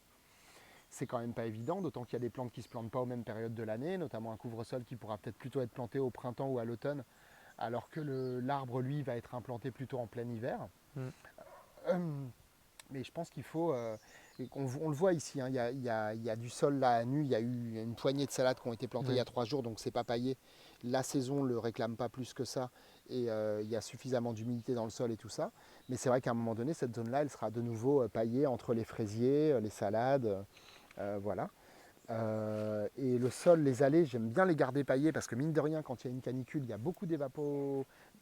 C'est quand même pas évident, d'autant qu'il y a des plantes qui ne se plantent pas aux mêmes périodes de l'année, notamment un couvre-sol qui pourra peut-être plutôt être planté au printemps ou à l'automne, alors que l'arbre, lui, va être implanté plutôt en plein hiver. Mais je pense qu'il faut... on le voit ici, il y a du sol là à nu, il y a eu une poignée de salades qui ont été plantées il y a 3 jours, donc c'est pas paillé. La saison ne le réclame pas plus que ça, et il y a suffisamment d'humidité dans le sol et tout ça. Mais c'est vrai qu'à un moment donné, cette zone-là, elle sera de nouveau paillée entre les fraisiers, les salades, voilà. Et le sol, les allées, j'aime bien les garder paillées parce que mine de rien, quand il y a une canicule, il y a beaucoup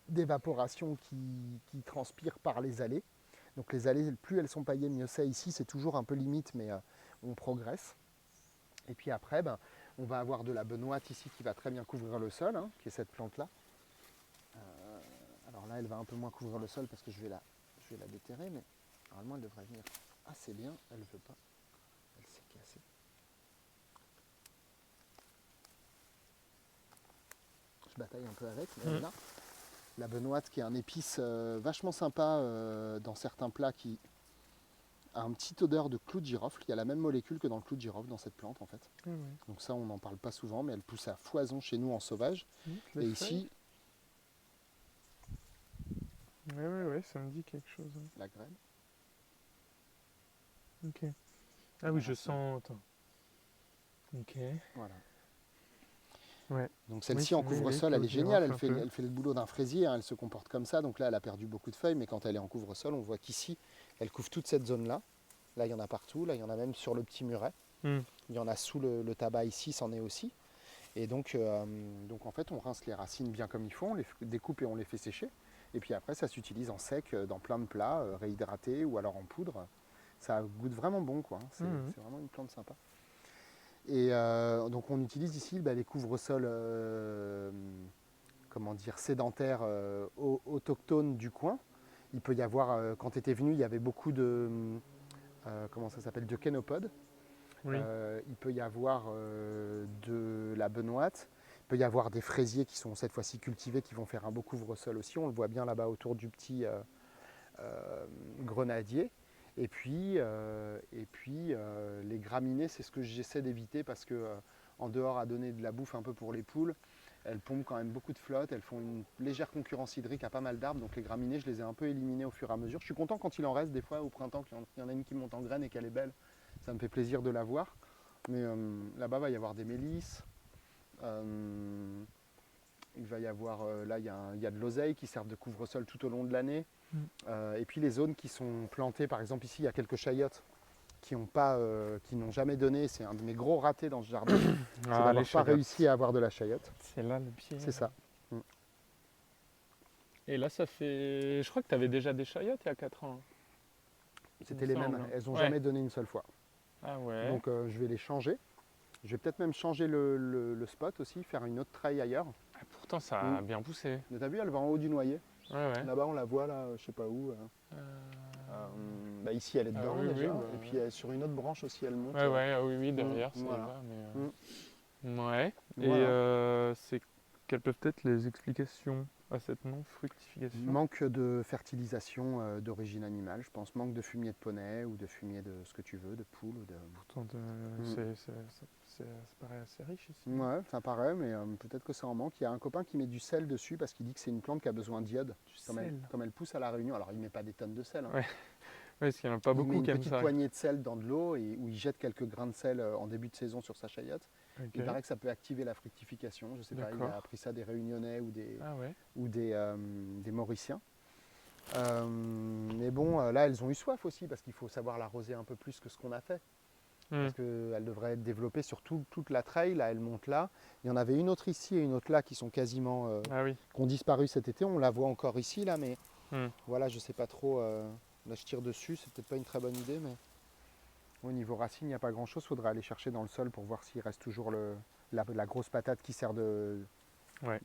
d'évaporation qui transpire par les allées. Donc les allées, plus elles sont paillées, mieux c'est. Ici, c'est toujours un peu limite, mais on progresse. Et puis après, on va avoir de la benoîte ici qui va très bien couvrir le sol, qui est cette plante-là. Alors là, elle va un peu moins couvrir le sol parce que je vais la déterrer, mais normalement, elle devrait venir assez bien. Elle ne veut pas. Elle s'est cassée. Je bataille un peu avec, mais elle est là. La benoîte qui est un épice vachement sympa dans certains plats qui a une petite odeur de clou de girofle. Il y a la même molécule que dans le clou de girofle dans cette plante en fait. Ah ouais. Donc ça, on n'en parle pas souvent, mais elle pousse à foison chez nous en sauvage. Les Et feuilles. ici, Ouais, ça me dit quelque chose. Ouais. la graine. Ok. Ah oui, je sens. Attends. Ok. Voilà. Ouais. Donc celle-ci Oui, en c'est les couvre-sol, elle est clous de géniale, girofle un peu. elle fait le boulot d'un fraisier, hein, elle se comporte comme ça. Donc là, elle a perdu beaucoup de feuilles, mais quand elle est en couvre-sol, on voit qu'ici, elle couvre toute cette zone-là. Là, il y en a partout, là, il y en a même sur le petit muret. Hmm. Il y en a sous le tabac ici, c'en est aussi. Et donc en fait, on rince les racines bien comme il faut, on les découpe et on les fait sécher. Et puis après, ça s'utilise en sec dans plein de plats, réhydratés ou alors en poudre. Ça goûte vraiment bon, quoi. C'est vraiment une plante sympa. Et donc on utilise ici les couvre-sols comment dire, sédentaires autochtones du coin. Il peut y avoir, quand tu étais venu, il y avait beaucoup de, comment ça s'appelle, de kénopodes. Oui. Il peut y avoir de la benoîte. Il peut y avoir des fraisiers qui sont cette fois-ci cultivés, qui vont faire un beau couvre-sol aussi. On le voit bien là-bas autour du petit grenadier. Et puis les graminées, c'est ce que j'essaie d'éviter parce que en dehors à donner de la bouffe un peu pour les poules, elles pompent quand même beaucoup de flotte, elles font une légère concurrence hydrique à pas mal d'arbres, donc les graminées, je les ai un peu éliminées au fur et à mesure. Je suis content quand il en reste, des fois au printemps, qu'il y en a une qui monte en graine et qu'elle est belle, ça me fait plaisir de la voir. Mais là-bas, il va y avoir des mélisses, il va y avoir, là, il y a de l'oseille qui servent de couvre-sol tout au long de l'année. Et puis les zones qui sont plantées, par exemple ici, il y a quelques chayotes qui n'ont jamais donné. C'est un de mes gros ratés dans ce jardin, c'est Ah, d'avoir les pas chayottes. réussi à avoir de la chayotte. C'est là le pied. C'est ça. Et là, ça fait. Je crois que tu avais déjà des chayottes il y a 4 ans. C'était Il me les mêmes, semble. elles n'ont Ouais. jamais donné une seule fois. Ah ouais. Donc je vais les changer. Je vais peut-être même changer le spot aussi, faire une autre treille ailleurs. Ah, pourtant, ça a bien poussé. Mais t'as vu, elle va en haut du noyer. Ouais. Là-bas, on la voit, là, je sais pas où. Ici, elle est dedans oui, déjà. oui, Et puis sur une autre branche aussi, elle monte. Oui, derrière, c'est voilà. là. Mais, ouais. Voilà. Et quelles peuvent être les explications à cette non-fructification? Manque de fertilisation d'origine animale, je pense. Manque de fumier de poney ou de fumier de ce que tu veux, de poule. Ou de... Pourtant, ça paraît assez riche ici. Ouais, ça paraît, mais peut-être que ça en manque. Il y a un copain qui met du sel dessus parce qu'il dit que c'est une plante qui a besoin d'iode. Comme elle pousse à la Réunion. Alors, il ne met pas des tonnes de sel. Hein. Ouais. Parce qu'il n'y en a pas Il met beaucoup une qui aiment petite ça. poignée de sel dans de l'eau et où il jette quelques grains de sel en début de saison sur sa chayotte. Ok. Il paraît que ça peut activer la fructification. Je sais pas, il a appris ça des Réunionnais ou des Mauriciens. Mais bon, là, elles ont eu soif aussi parce qu'il faut savoir l'arroser un peu plus que ce qu'on a fait. Parce qu'elle devrait être développée sur toute la treille. Là, elle monte là. Il y en avait une autre ici et une autre là qui sont quasiment qui ont disparu cet été. On la voit encore ici, là, mais voilà, je sais pas trop. Là, je tire dessus, c'est peut-être pas une très bonne idée, mais au niveau racine, il n'y a pas grand-chose. Il faudra aller chercher dans le sol pour voir s'il reste toujours la grosse patate qui sert de pas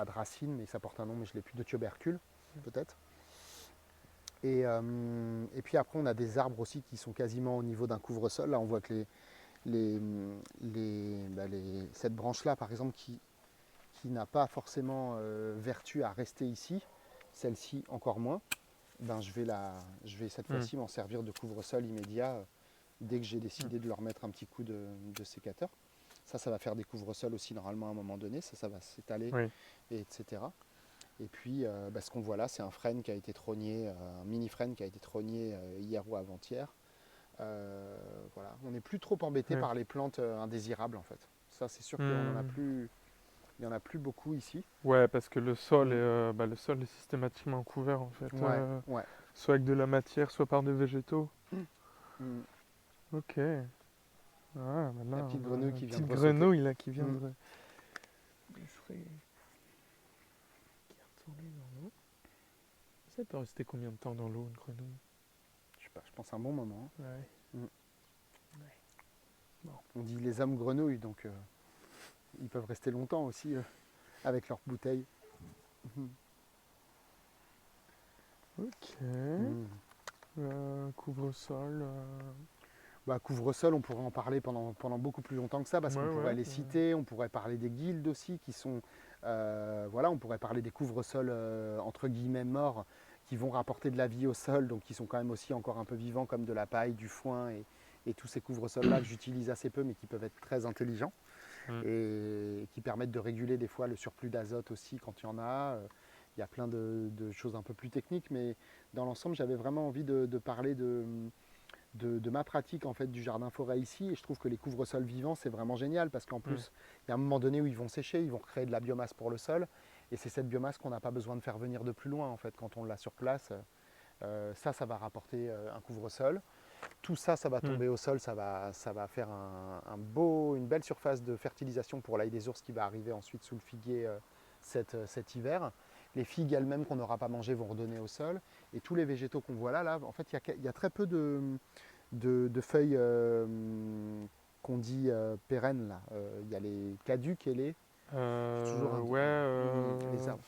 de racine, mais ça porte un nom, mais je l'ai plus, de tubercule, peut-être. Et puis après, on a des arbres aussi qui sont quasiment au niveau d'un couvre-sol. Là, on voit que cette branche-là, par exemple, qui n'a pas forcément vertu à rester ici, celle-ci encore moins, je vais cette fois-ci m'en servir de couvre-sol immédiat dès que j'ai décidé de leur mettre un petit coup de sécateur. Ça va faire des couvre-sols aussi normalement à un moment donné, ça va s'étaler, etc. Et puis ce qu'on voit là, c'est un frêne qui a été trogné, un mini frêne qui a été trogné hier ou avant-hier. Voilà. On n'est plus trop embêté par les plantes indésirables en fait. Ça, c'est sûr qu'il n'y en a plus. Il n'y en a plus beaucoup ici. Ouais, parce que le sol est systématiquement couvert en fait. Soit avec de la matière, soit par des végétaux. Ok. Ah, bah là, la petite grenouille qui vient de grenouille là qui vient de... qui est retournée dans l'eau. Ça peut rester combien de temps dans l'eau, une grenouille? Je sais pas, je pense un bon moment. Ouais. Bon. On dit les hommes grenouilles, donc ils peuvent rester longtemps aussi avec leurs bouteilles. Ok. Couvre-sol. Couvre-sol, on pourrait en parler pendant beaucoup plus longtemps que ça, parce qu'on pourrait les citer, on pourrait parler des guildes aussi, qui sont, on pourrait parler des couvre-sols entre guillemets morts, qui vont rapporter de la vie au sol, donc qui sont quand même aussi encore un peu vivants, comme de la paille, du foin et tous ces couvre-sols-là que j'utilise assez peu, mais qui peuvent être très intelligents et qui permettent de réguler des fois le surplus d'azote aussi quand il y en a. Il y a plein de choses un peu plus techniques, mais dans l'ensemble, j'avais vraiment envie de parler de ma pratique en fait du jardin forêt ici, et je trouve que les couvre-sols vivants c'est vraiment génial parce qu'en plus il y a un moment donné où ils vont sécher, ils vont créer de la biomasse pour le sol, et c'est cette biomasse qu'on n'a pas besoin de faire venir de plus loin en fait quand on l'a sur place. Ça va rapporter un couvre-sol. Tout ça, ça va tomber au sol, ça va faire une belle surface de fertilisation pour l'ail des ours qui va arriver ensuite sous le figuier cet hiver. Les figues elles-mêmes qu'on n'aura pas mangées vont redonner au sol. Et tous les végétaux qu'on voit là, en fait, il y a très peu de feuilles qu'on dit pérennes. Là. Il y a les caducs et les... les arbres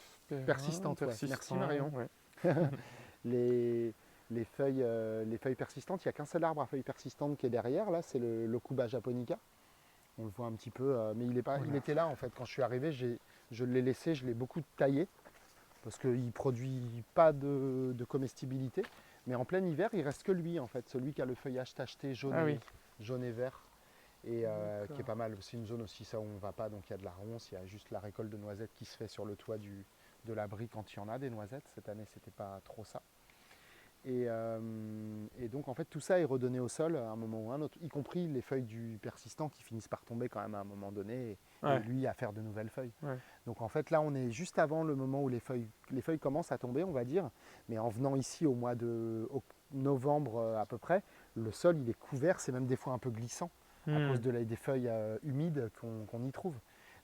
persistantes. Ouais. Merci Marion. Ouais. Les feuilles persistantes, il n'y a qu'un seul arbre à feuilles persistantes qui est derrière, là, c'est le Locuba japonica. On le voit un petit peu, mais il était là en fait. Quand je suis arrivé, je l'ai laissé, je l'ai beaucoup taillé, parce qu'il ne produit pas de comestibilité. Mais en plein hiver, il reste que lui en fait, celui qui a le feuillage tacheté jaune, jaune et vert, et qui est pas mal. C'est une zone aussi ça où on ne va pas, donc il y a de la ronce, il y a juste la récolte de noisettes qui se fait sur le toit de l'abri quand il y en a des noisettes. Cette année, c'était pas trop ça. Et donc en fait tout ça est redonné au sol à un moment ou à un autre, y compris les feuilles du persistant qui finissent par tomber quand même à un moment donné et lui à faire de nouvelles feuilles. Donc en fait là on est juste avant le moment où les feuilles commencent à tomber on va dire, mais en venant ici au mois de novembre à peu près, le sol il est couvert, c'est même des fois un peu glissant à cause des feuilles humides qu'on y trouve.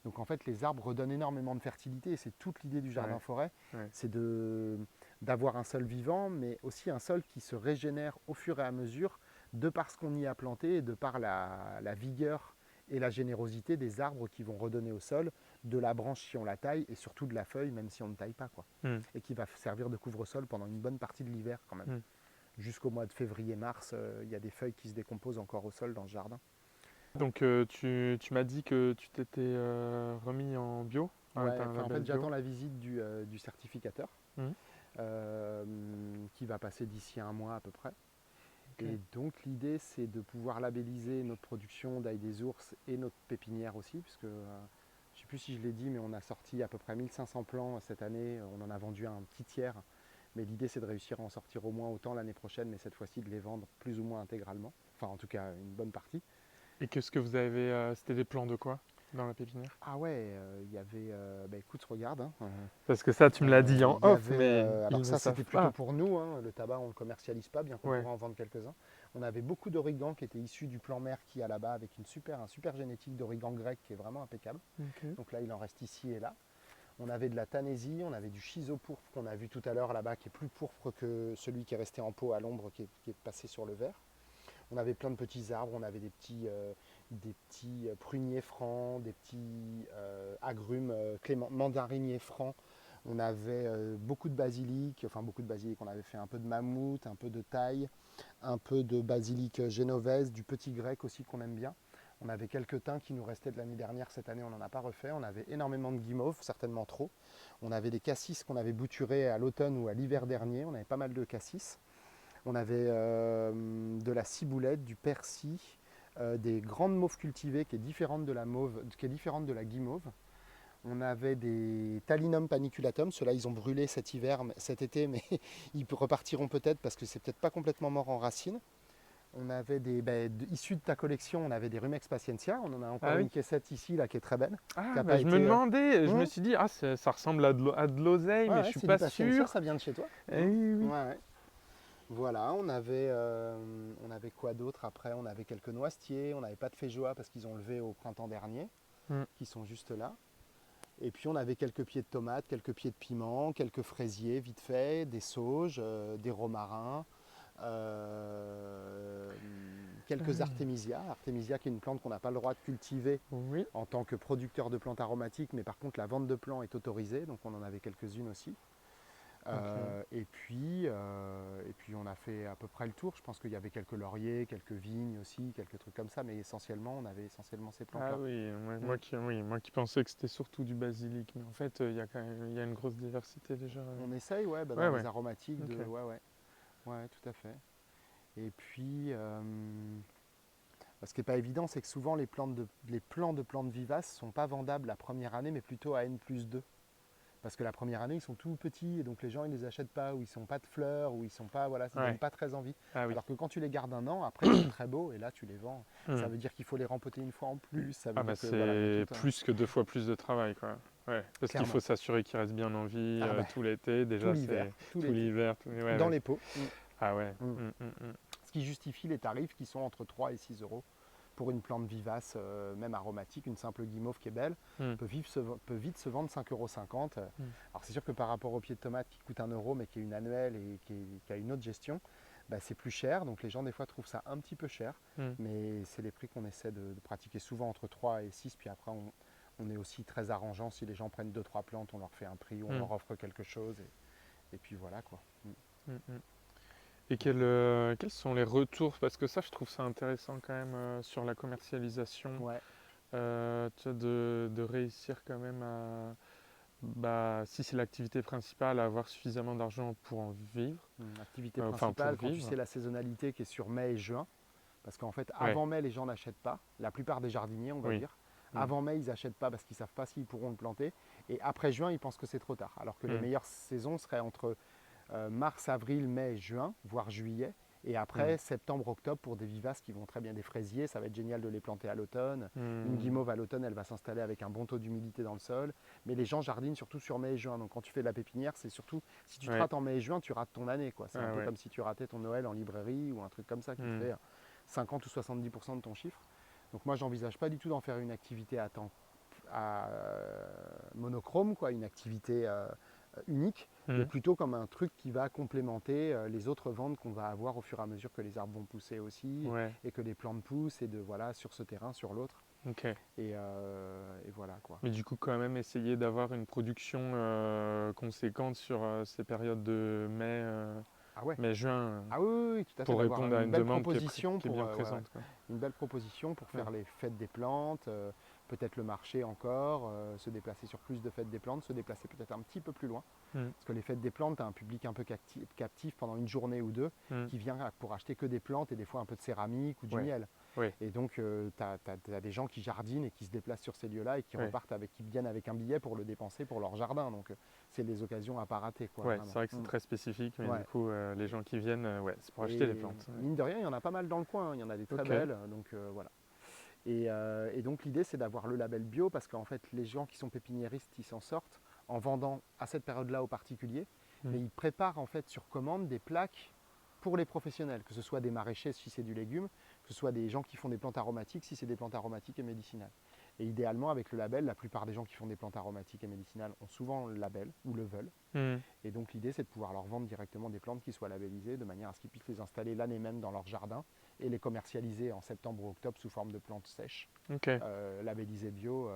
Donc en fait les arbres redonnent énormément de fertilité et c'est toute l'idée du jardin forêt, c'est d'avoir un sol vivant, mais aussi un sol qui se régénère au fur et à mesure de par ce qu'on y a planté et de par la vigueur et la générosité des arbres qui vont redonner au sol, de la branche si on la taille et surtout de la feuille même si on ne taille pas, quoi. Et qui va servir de couvre-sol pendant une bonne partie de l'hiver quand même. Jusqu'au mois de février-mars, il y a des feuilles qui se décomposent encore au sol dans ce jardin. Donc tu m'as dit que tu t'étais remis en bio. Ouais, en fait j'attends la visite du certificateur. Qui va passer d'ici un mois à peu près. Et donc l'idée c'est de pouvoir labelliser notre production d'ail des ours et notre pépinière aussi, puisque je ne sais plus si je l'ai dit, mais on a sorti à peu près 1500 plants cette année, on en a vendu un petit tiers, mais l'idée c'est de réussir à en sortir au moins autant l'année prochaine, mais cette fois-ci de les vendre plus ou moins intégralement, enfin en tout cas une bonne partie. Et qu'est-ce que vous avez, c'était des plants de quoi dans la pépinière? Ah ouais, il y avait, écoute, regarde. Hein, parce que ça, tu me l'as dit en off, mais alors ça, c'était plutôt pour nous. Hein, le tabac, on ne le commercialise pas, bien qu'on pourrait en vendre quelques-uns. On avait beaucoup d'origan qui était issu du plan mère qui a là-bas, avec un super génétique d'origan grec qui est vraiment impeccable. Donc là, il en reste ici et là. On avait de la tanésie, on avait du chisopourpre qu'on a vu tout à l'heure là-bas, qui est plus pourpre que celui qui est resté en pot à l'ombre, qui est passé sur le vert. On avait plein de petits arbres, on avait des petits pruniers francs, des petits agrumes mandariniers francs. On avait beaucoup de basilic, on avait fait un peu de mammouth, un peu de thaï, un peu de basilic génovaise, du petit grec aussi qu'on aime bien. On avait quelques thym qui nous restaient de l'année dernière, cette année on n'en a pas refait. On avait énormément de guimauve, certainement trop. On avait des cassis qu'on avait bouturés à l'automne ou à l'hiver dernier, on avait pas mal de cassis. On avait de la ciboulette, du persil, des grandes mauves cultivées qui est différente de la guimauve. On avait des Talinum paniculatum, ceux-là ils ont brûlé cet été, mais ils repartiront peut-être parce que c'est peut-être pas complètement mort en racines. On avait issus de ta collection, on avait des Rumex patientia, on en a encore une caissette ici là, qui est très belle. Je me demandais, je me suis dit, ça ressemble à de l'oseille, mais je suis pas sûr. Ça vient de chez toi. Oui. Ouais. Voilà, on avait quoi d'autre après? On avait quelques noisetiers, on n'avait pas de feijoa parce qu'ils ont levé au printemps dernier, qui sont juste là. Et puis on avait quelques pieds de tomates, quelques pieds de piment, quelques fraisiers vite fait, des sauges, des romarins, quelques artémisia. Artémisia qui est une plante qu'on n'a pas le droit de cultiver en tant que producteur de plantes aromatiques, mais par contre la vente de plants est autorisée, donc on en avait quelques-unes aussi. Et puis on a fait à peu près le tour. Je pense qu'il y avait quelques lauriers, quelques vignes aussi, quelques trucs comme ça, mais essentiellement, on avait essentiellement ces plantes-là. Ah oui, moi qui pensais que c'était surtout du basilic, mais en fait, il y a quand même une grosse diversité déjà. On essaye, ouais, Ouais, dans ouais. les aromatiques, Ok. ouais, tout à fait. Et puis, ce qui n'est pas évident, c'est que souvent les plants de plantes vivaces ne sont pas vendables la première année, mais plutôt à N+2. Parce que la première année, ils sont tout petits et donc les gens ils les achètent pas, ou ils sont pas de fleurs, ou ils sont pas, voilà, ça ne Ouais. donne pas très envie. Ah oui. Alors que quand tu les gardes un an, après ils sont très beaux et là tu les vends. Ça Hmm. veut dire qu'il faut les rempoter une fois en plus. Ça veut Ah bah dire que voilà, il y a c'est tout un... plus que 2 fois plus de travail, quoi. Ouais, parce qu'il Clairement. faut s'assurer qu'il reste bien en vie Ah bah, tout l'été. tout Déjà, l'hiver, c'est tout tout l'été, l'hiver. Ouais, dans ouais. les pots. Ah ouais. Mm. Mm. Ce qui justifie les tarifs qui sont entre 3 et 6 euros pour une plante vivace, même aromatique. Une simple guimauve qui est belle Mm. peut vite se vendre 5,50 €. Mm. Alors c'est sûr que par rapport au pied de tomate qui coûte 1 euro mais qui est une annuelle et qui a une autre gestion, bah, c'est plus cher. Donc les gens des fois trouvent ça un petit peu cher. Mm. Mais c'est les prix qu'on essaie de pratiquer souvent entre 3 et 6. Puis après on est aussi très arrangeant. Si les gens prennent 2-3 plantes, on leur fait un prix, on Mm. leur offre quelque chose. Et puis voilà quoi. Mm. Et quels sont les retours? Parce que ça, je trouve ça intéressant quand même sur la commercialisation. Ouais. Tu vois, de réussir quand même à, bah, si c'est l'activité principale, à avoir suffisamment d'argent pour en vivre. Activité Enfin, pour principale, quand tu vivre. sais la saisonnalité qui est sur mai et juin, parce qu'en fait, Ouais. avant mai, les gens n'achètent pas. La plupart des jardiniers, on va Oui. dire. Mm. Avant mai, ils n'achètent pas parce qu'ils ne savent pas s'ils pourront le planter. Et après juin, ils pensent que c'est trop tard. Alors que les Mm. meilleures saisons seraient entre mars, avril, mai, juin, voire juillet. Et après, septembre, octobre, pour des vivaces qui vont très bien, des fraisiers, ça va être génial de les planter à l'automne. Une Mm. guimauve à l'automne, elle va s'installer avec un bon taux d'humidité dans le sol. Mais les gens jardinent surtout sur mai et juin. Donc quand tu fais de la pépinière, c'est surtout, si tu te Ouais. rates en mai et juin, tu rates ton année, quoi. C'est un Ah peu ouais. comme si tu ratais ton Noël en librairie ou un truc comme ça qui te Mm. fait 50 ou 70% de ton chiffre. Donc moi, j'envisage pas du tout d'en faire une activité à temps monochrome, quoi, une activité unique, mais Mm. plutôt comme un truc qui va complémenter les autres ventes qu'on va avoir au fur et à mesure que les arbres vont pousser aussi Ouais. et que les plantes poussent et de voilà sur ce terrain, sur l'autre. Ok. Et voilà quoi. Mais du coup, quand même, essayer d'avoir une production conséquente sur ces périodes de mai, Ah ouais. mai-juin, Ah oui, tout à fait, pour d'avoir répondre à une une belle demande proposition qui est pour, bien présente, quoi. une belle proposition pour Ouais. faire les fêtes des plantes, peut-être le marché encore, se déplacer sur plus de fêtes des plantes, se déplacer peut-être un petit peu plus loin. Mm. Parce que les fêtes des plantes, tu as un public un peu captif pendant une journée ou deux Mm. qui vient pour acheter que des plantes et des fois un peu de céramique ou du Ouais. miel. Ouais. Et donc tu as des gens qui jardinent et qui se déplacent sur ces lieux-là et qui Ouais. repartent qui viennent avec un billet pour le dépenser pour leur jardin. Donc c'est des occasions à pas rater, quoi, Ouais, vraiment. c'est vrai que c'est très spécifique, mais Ouais. du coup, les gens qui viennent, ouais, c'est pour acheter Et des plantes. Ouais. mine de rien, il y en a pas mal dans le coin, hein. Il y en a des très Ok. belles, donc voilà. Et donc l'idée c'est d'avoir le label bio parce qu'en fait les gens qui sont pépiniéristes ils s'en sortent en vendant à cette période-là aux particuliers, mais ils préparent en fait sur commande des plaques pour les professionnels, que ce soit des maraîchers si c'est du légume, que ce soit des gens qui font des plantes aromatiques si c'est des plantes aromatiques et médicinales. Et idéalement avec le label, la plupart des gens qui font des plantes aromatiques et médicinales ont souvent le label ou le veulent. Mm. Et donc l'idée c'est de pouvoir leur vendre directement des plantes qui soient labellisées de manière à ce qu'ils puissent les installer l'année même dans leur jardin et les commercialiser en septembre ou octobre sous forme de plantes sèches, Ok. labellisées bio.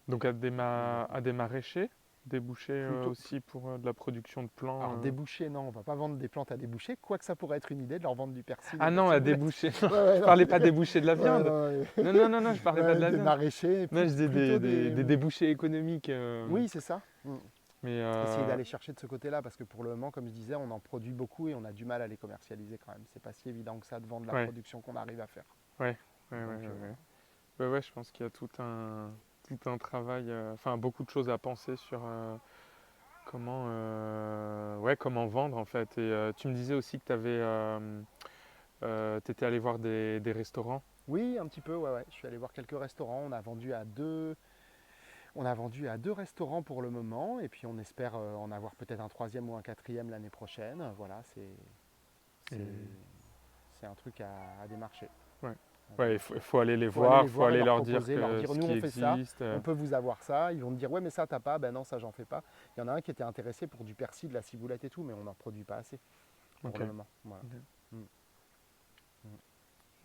Donc à des maraîchers, des bouchers Plutôt- aussi pour de la production de plants. Alors débouchés, non, on va pas vendre des plantes à déboucher, quoique ça pourrait être une idée de leur vendre du persil. Ah et de non, la à ciboulette. déboucher. Ouais, Je non, parlais pas déboucher de la ouais, viande. non, Non, je parlais pas de la des viande. maraîchers, Non, je disais plutôt des débouchés économiques. Oui, c'est ça. Mais Essayer d'aller chercher de ce côté-là, parce que pour le moment, comme je disais, on en produit beaucoup et on a du mal à les commercialiser quand même. C'est pas si évident que ça de vendre la Ouais. production qu'on arrive à faire. ouais, Donc, ouais, je pense qu'il y a tout un travail, enfin beaucoup de choses à penser sur comment vendre en fait. Et tu me disais aussi que tu étais allé voir des restaurants. Oui, un petit peu, ouais. Je suis allé voir quelques restaurants. On a vendu à deux restaurants pour le moment, et puis on espère en avoir peut-être un troisième ou un quatrième l'année prochaine. Voilà, c'est un truc à démarcher. Ouais, il faut aller les Faut aller voir, les il faut voir et aller leur leur dire proposer, leur que dire, ce nous, qui on fait ça, existe. On peut vous avoir ça. Ils vont me dire ouais mais ça t'as pas, ben non ça j'en fais pas. Il y en a un qui était intéressé pour du persil, de la ciboulette et tout, mais on n'en produit pas assez pour Ok. le moment. Voilà.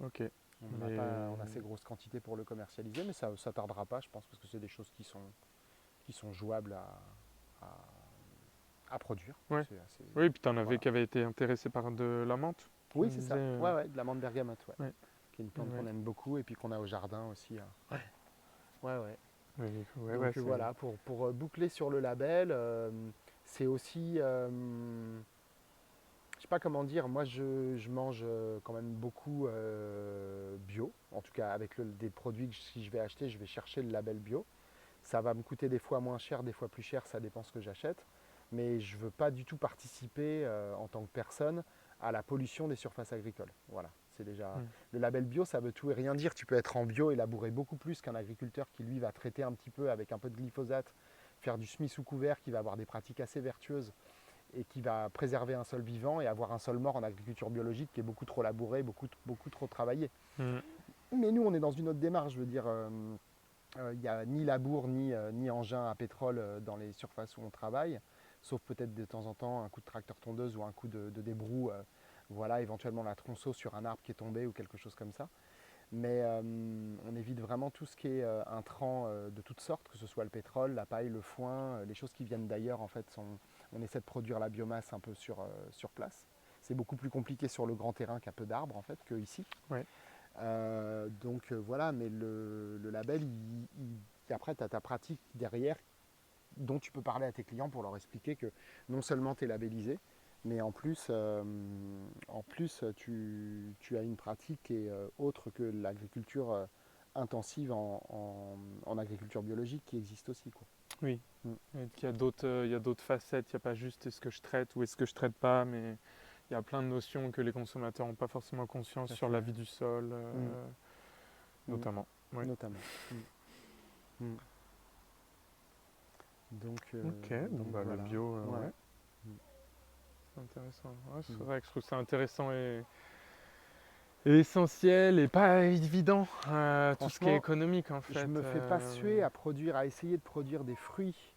Ok. On Mais- a assez grosses quantités pour le commercialiser, mais ça ne tardera pas, je pense, parce que c'est des choses qui sont jouables à produire. Ouais. C'est assez- Oui, puis tu en avais Voilà. qui avaient été intéressés par de la menthe. Tu Oui, me c'est ça. disais, Ouais, ouais, de la menthe bergamote, ouais. Ouais. Qui est une plante Ouais. qu'on aime beaucoup et puis qu'on a au jardin aussi. Ouais, ouais, ouais. Ouais, Donc c'est- voilà, pour boucler sur le label, c'est aussi, je sais pas comment dire, moi je mange quand même beaucoup bio. En tout cas, avec des produits que si je vais acheter, je vais chercher le label bio. Ça va me coûter des fois moins cher, des fois plus cher, ça dépend ce que j'achète. Mais je ne veux pas du tout participer en tant que personne à la pollution des surfaces agricoles. Voilà, c'est déjà. Mm. Le label bio, ça veut tout et rien dire. Tu peux être en bio et labourer beaucoup plus qu'un agriculteur qui, lui, va traiter un petit peu avec un peu de glyphosate, faire du semis sous couvert, qui va avoir des pratiques assez vertueuses et qui va préserver un sol vivant et avoir un sol mort en agriculture biologique qui est beaucoup trop labouré, beaucoup trop travaillé. Mm. Mais nous, on est dans une autre démarche, je veux dire. Il n'y a ni labour ni engin à pétrole dans les surfaces où on travaille, sauf peut-être de temps en temps un coup de tracteur tondeuse ou un coup de débroue, voilà, éventuellement la tronçon sur un arbre qui est tombé ou quelque chose comme ça. Mais on évite vraiment tout ce qui est intrants de toutes sortes, que ce soit le pétrole, la paille, le foin, les choses qui viennent d'ailleurs. En fait, on essaie de produire la biomasse un peu sur place. C'est beaucoup plus compliqué sur le grand terrain qu'un peu d'arbres en fait qu'ici. Ouais. Donc voilà, mais le label, après, tu as ta pratique derrière dont tu peux parler à tes clients pour leur expliquer que non seulement tu es labellisé, mais en plus tu as une pratique qui est autre que l'agriculture intensive en agriculture biologique qui existe aussi, quoi. Oui. Mm. Et il y a d'autres facettes. Il n'y a pas juste est-ce que je traite ou est-ce que je traite pas, mais il y a plein de notions que les consommateurs n'ont pas forcément conscience Tout à sur fait. la vie du sol, Mm. notamment. Oui. Notamment. Mm. Mm. Donc, Ok, bon, donc bah, voilà. le bio, Ouais. ouais, Mm. c'est intéressant. Ouais, c'est Mm. vrai que je trouve ça intéressant et essentiel et pas évident, tout ce qui est Franchement, économique en je fait. me fais pas suer à essayer de produire des fruits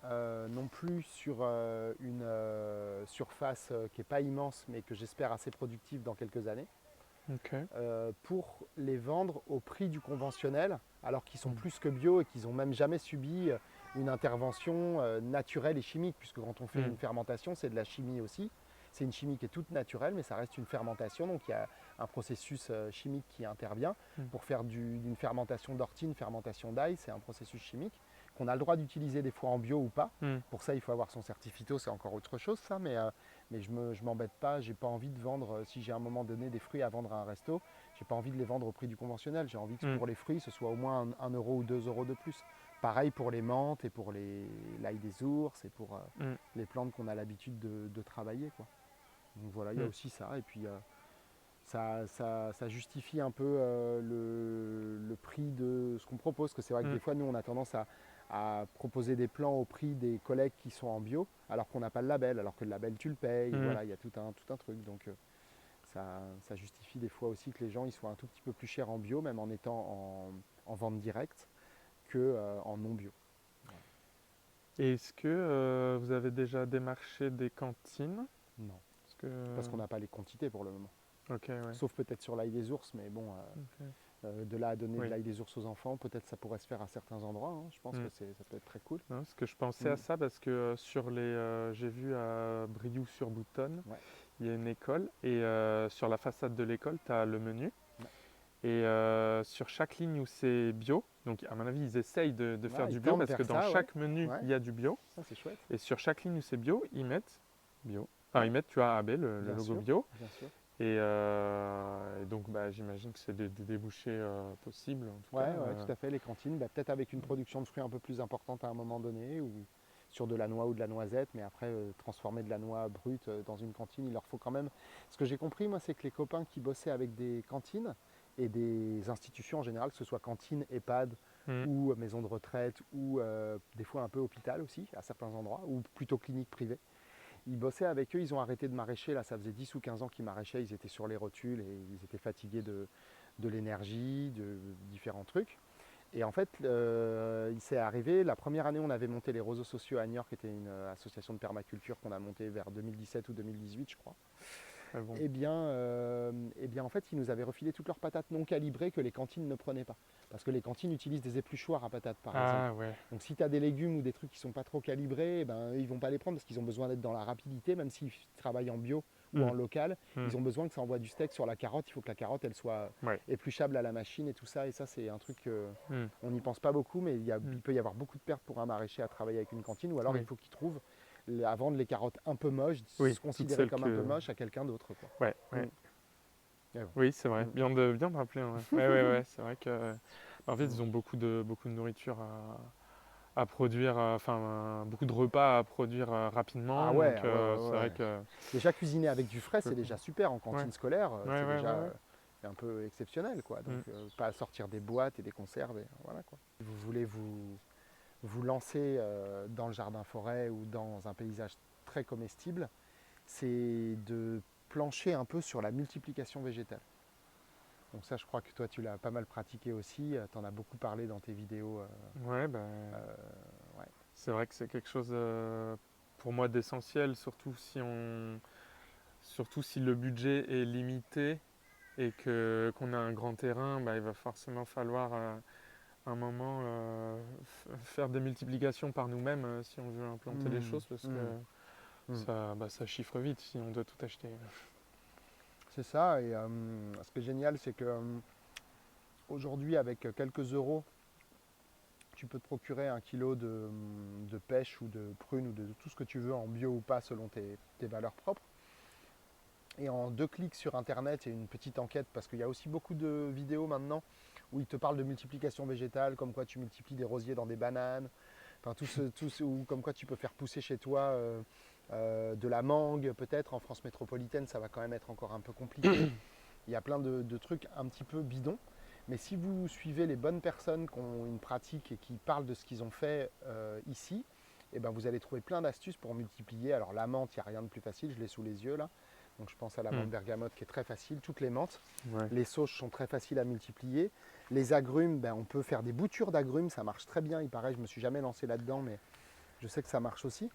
non plus sur une surface qui n'est pas immense, mais que j'espère assez productive dans quelques années, Ok. pour les vendre au prix du conventionnel, alors qu'ils sont Mm. plus que bio et qu'ils n'ont même jamais subi une intervention naturelle et chimique, puisque quand on fait Mm. une fermentation, c'est de la chimie aussi. C'est une chimie qui est toute naturelle, mais ça reste une fermentation, donc il y a un processus chimique qui intervient. Mm. Pour faire d'une fermentation d'ortie, une fermentation d'ail, c'est un processus chimique qu'on a le droit d'utiliser des fois en bio ou pas. Mm. Pour ça, il faut avoir son certificat, c'est encore autre chose ça, mais je m'embête pas, j'ai pas envie de vendre, si j'ai à un moment donné des fruits à vendre à un resto, j'ai pas envie de les vendre au prix du conventionnel, j'ai envie que Mm. pour les fruits, ce soit au moins 1 euro ou 2 € de plus. Pareil pour les menthes et pour l'ail des ours et pour Mm. les plantes qu'on a l'habitude de travailler, quoi. Donc voilà, il y a Mm. aussi ça, et puis ça justifie un peu le prix de ce qu'on propose, que c'est vrai que Mm. des fois, nous, on a tendance à proposer des plans au prix des collègues qui sont en bio, alors qu'on n'a pas le label, alors que le label, tu le payes, Mm. voilà, il y a tout un truc. Donc ça justifie des fois aussi que les gens ils soient un tout petit peu plus chers en bio, même en étant en vente directe, qu'en non bio. Et est-ce que vous avez déjà démarché des cantines? Non, parce Parce qu'on n'a pas les quantités pour le moment. Ok, ouais. Sauf peut-être sur l'ail des ours, mais bon, Ok. de là à donner Oui. de l'ail des ours aux enfants, peut-être ça pourrait se faire à certains endroits, hein. Je pense Mm. que ça peut être très cool. Non, parce que je pensais à Mm. ça parce que j'ai vu à Brioux-sur-Boutonne, Ouais. il y a une école et sur la façade de l'école, tu as le menu. Ouais. Et sur chaque ligne où c'est bio, donc à mon avis, ils essayent de Ouais, faire ils du bio tendent parce vers que dans ça, ouais. chaque menu, Ouais. il y a du bio. Ça, c'est chouette. Et sur chaque ligne où c'est bio, ils mettent bio. Enfin, Ouais. ils mettent, tu vois, AB, le Bien logo sûr. bio. Bien sûr. Et donc, bah, j'imagine que c'est des débouchés possibles. En tout Ouais, cas, ouais, tout à fait. Les cantines, bah, peut-être avec une production de fruits un peu plus importante à un moment donné, ou sur de la noix ou de la noisette, mais après transformer de la noix brute dans une cantine, il leur faut quand même. Ce que j'ai compris, moi, c'est que les copains qui bossaient avec des cantines et des institutions en général, que ce soit cantine, EHPAD Mm. ou maison de retraite, ou des fois un peu hôpital aussi, à certains endroits, ou plutôt clinique privée. Ils bossaient avec eux, ils ont arrêté de maraîcher, là ça faisait 10 ou 15 ans qu'ils maraîchaient, ils étaient sur les rotules et ils étaient fatigués de l'énergie, de différents trucs. Et en fait, il s'est arrivé, la première année on avait monté les roseaux sociaux à Niort, qui était une association de permaculture qu'on a montée vers 2017 ou 2018 je crois. très bon. Eh bien, en fait, ils nous avaient refilé toutes leurs patates non calibrées que les cantines ne prenaient pas. Parce que les cantines utilisent des épluchoirs à patates, par exemple. Ah ouais. Donc, si tu as des légumes ou des trucs qui ne sont pas trop calibrés, eh ben, ils ne vont pas les prendre parce qu'ils ont besoin d'être dans la rapidité, même s'ils travaillent en bio ou en local. Ils ont besoin que ça envoie du steak sur la carotte. Il faut que la carotte, elle soit Ouais. épluchable à la machine et tout ça. Et ça, c'est un truc Mm. on n'y pense pas beaucoup, mais il peut y avoir beaucoup de pertes pour un maraîcher à travailler avec une cantine. Ou alors, Oui. il faut qu'il trouve à vendre les carottes un peu moches, Oui, se toutes considérer celles comme un peu moches à quelqu'un d'autre, quoi. Ouais, ouais. Et bon. Oui, c'est vrai. Mm. Bien de rappeler. Ouais, ouais. C'est vrai que en fait, ils ont beaucoup de nourriture à produire, beaucoup de repas à produire Ah rapidement. ouais, Donc, ouais, ouais, c'est vrai ouais. que. Déjà cuisiner avec du frais, c'est déjà super en Ouais, cantine scolaire. C'est déjà ouais. un peu exceptionnel, quoi. Donc, Mm. pas sortir des boîtes et des conserves, et voilà, quoi. Si vous voulez vous lancer dans le jardin-forêt ou dans un paysage très comestible, c'est de plancher un peu sur la multiplication végétale. Donc ça, je crois que toi, tu l'as pas mal pratiqué aussi. Tu en as beaucoup parlé dans tes vidéos. Ouais, Ouais. c'est vrai que c'est quelque chose pour moi d'essentiel, surtout si le budget est limité et qu'on a un grand terrain, il va forcément falloir un moment faire des multiplications par nous-mêmes si on veut implanter les choses parce que Mm. ça chiffre vite si on doit tout acheter. C'est ça. Et ce qui est génial, c'est que aujourd'hui, avec quelques euros, tu peux te procurer un kilo de pêche ou de prunes ou de tout ce que tu veux en bio ou pas selon tes valeurs propres. Et en 2 clics sur internet et une petite enquête, parce qu'il y a aussi beaucoup de vidéos maintenant où ils te parlent de multiplication végétale, comme quoi tu multiplies des rosiers dans des bananes, enfin ou comme quoi tu peux faire pousser chez toi de la mangue peut-être. En France métropolitaine, ça va quand même être encore un peu compliqué. Il y a plein de trucs un petit peu bidons. Mais si vous suivez les bonnes personnes qui ont une pratique et qui parlent de ce qu'ils ont fait ici, eh ben vous allez trouver plein d'astuces pour multiplier. Alors la menthe, il n'y a rien de plus facile, je l'ai sous les yeux là. Donc je pense à la menthe bergamote qui est très facile, toutes les menthes. Ouais. Les sauges sont très faciles à multiplier. Les agrumes, on peut faire des boutures d'agrumes, ça marche très bien. Il paraît, je ne me suis jamais lancé là-dedans, mais je sais que ça marche aussi.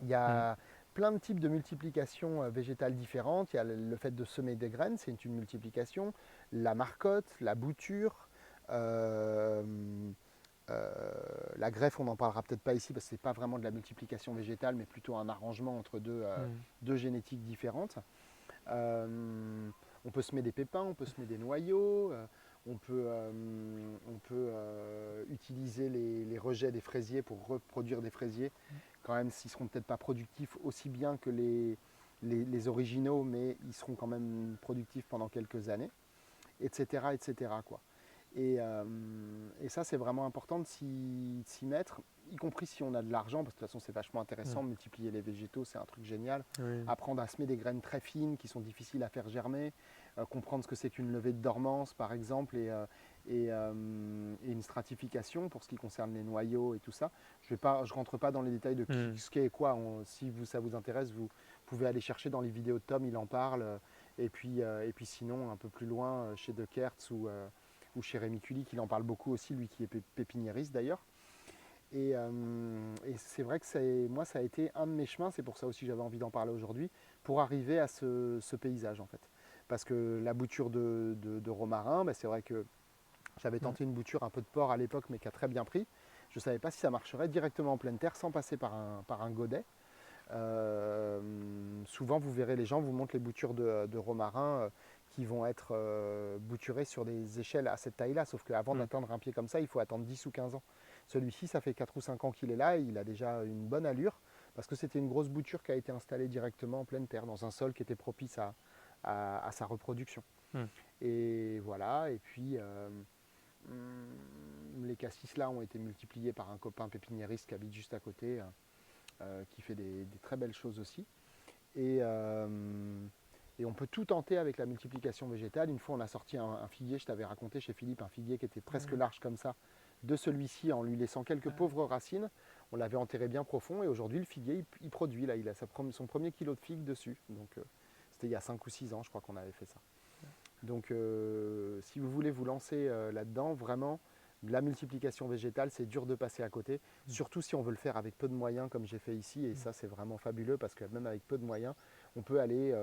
Il y a plein de types de multiplication végétale différentes. Il y a le fait de semer des graines, c'est une multiplication. La marcotte, la bouture, la greffe, on n'en parlera peut-être pas ici parce que ce n'est pas vraiment de la multiplication végétale, mais plutôt un arrangement entre deux génétiques différentes. On peut semer des pépins, on peut semer des noyaux, on peut utiliser les rejets des fraisiers pour reproduire des fraisiers, quand même s'ils ne seront peut-être pas productifs aussi bien que les originaux, mais ils seront quand même productifs pendant quelques années, etc. etc. quoi. Et ça, c'est vraiment important de s'y mettre, y compris si on a de l'argent, parce que de toute façon, c'est vachement intéressant. Multiplier les végétaux, c'est un truc génial. Oui. Apprendre à semer des graines très fines qui sont difficiles à faire germer, comprendre ce que c'est qu'une levée de dormance, par exemple, et une stratification pour ce qui concerne les noyaux et tout ça. Je ne rentre pas dans les détails de ce qu'est et quoi. Si ça vous intéresse, vous pouvez aller chercher dans les vidéos de Tom, il en parle. Et puis sinon, un peu plus loin, chez De Kertz ou chez Rémi Kulik, il en parle beaucoup aussi, lui qui est pépiniériste d'ailleurs. Et c'est vrai que moi, ça a été un de mes chemins, c'est pour ça aussi que j'avais envie d'en parler aujourd'hui, pour arriver à ce paysage en fait. Parce que la bouture de romarin, c'est vrai que j'avais tenté une bouture un peu de porc à l'époque, mais qui a très bien pris. Je ne savais pas si ça marcherait directement en pleine terre sans passer par un godet. Souvent, vous verrez, les gens vous montrent les boutures de romarin qui vont être bouturées sur des échelles à cette taille-là. Sauf qu'avant d'atteindre un pied comme ça, il faut attendre 10 ou 15 ans. Celui-ci, ça fait 4 ou 5 ans qu'il est là et il a déjà une bonne allure parce que c'était une grosse bouture qui a été installée directement en pleine terre, dans un sol qui était propice à sa reproduction. Et voilà, et puis les cassis là ont été multipliés par un copain pépiniériste qui habite juste à côté, qui fait des très belles choses aussi. Et on peut tout tenter avec la multiplication végétale. Une fois, on a sorti un figuier, je t'avais raconté chez Philippe, un figuier qui était presque large comme ça, de celui-ci en lui laissant quelques pauvres racines. On l'avait enterré bien profond et aujourd'hui, le figuier, il produit. Là, il a son premier kilo de figues dessus. Donc, c'était il y a 5 ou 6 ans, je crois qu'on avait fait ça. Donc, si vous voulez vous lancer là-dedans, vraiment, la multiplication végétale, c'est dur de passer à côté, surtout si on veut le faire avec peu de moyens comme j'ai fait ici. Et ça, c'est vraiment fabuleux parce que même avec peu de moyens, on peut aller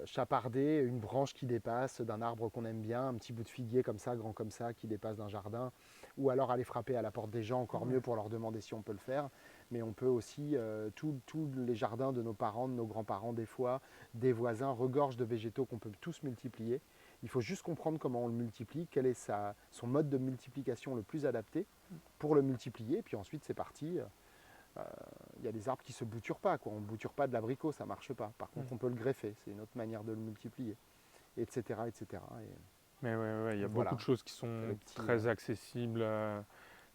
chaparder une branche qui dépasse d'un arbre qu'on aime bien, un petit bout de figuier comme ça, grand comme ça, qui dépasse d'un jardin, ou alors aller frapper à la porte des gens, encore mieux pour leur demander si on peut le faire. Mais on peut aussi, tous les jardins de nos parents, de nos grands-parents des fois, des voisins, regorgent de végétaux qu'on peut tous multiplier. Il faut juste comprendre comment on le multiplie, quel est son mode de multiplication le plus adapté pour le multiplier, et puis ensuite c'est parti. Il y a des arbres qui ne se bouturent pas, quoi. On ne bouture pas de l'abricot, ça ne marche pas. Par contre, on peut le greffer, c'est une autre manière de le multiplier, etc. etc. Mais ouais, il y a voilà. beaucoup de choses qui sont très accessibles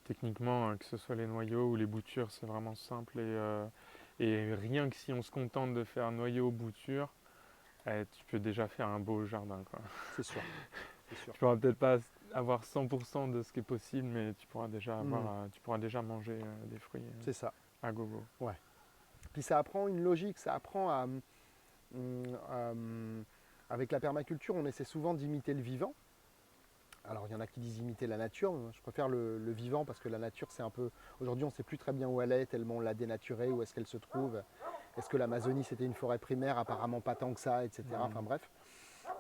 techniquement, que ce soit les noyaux ou les boutures, c'est vraiment simple. Et rien que si on se contente de faire noyau, bouture, tu peux déjà faire un beau jardin, quoi. C'est sûr. C'est sûr. Tu pourras peut-être pas avoir 100% de ce qui est possible, mais tu pourras déjà tu pourras déjà manger des fruits c'est ça. à gogo. Ouais. Puis ça apprend une logique, ça apprend avec la permaculture, on essaie souvent d'imiter le vivant. Alors il y en a qui disent imiter la nature, je préfère le vivant parce que la nature c'est un peu... Aujourd'hui on ne sait plus très bien où elle est, tellement on l'a dénaturée, où est-ce qu'elle se trouve. Est-ce que l'Amazonie c'était une forêt primaire? Apparemment pas tant que ça, etc. Enfin bref.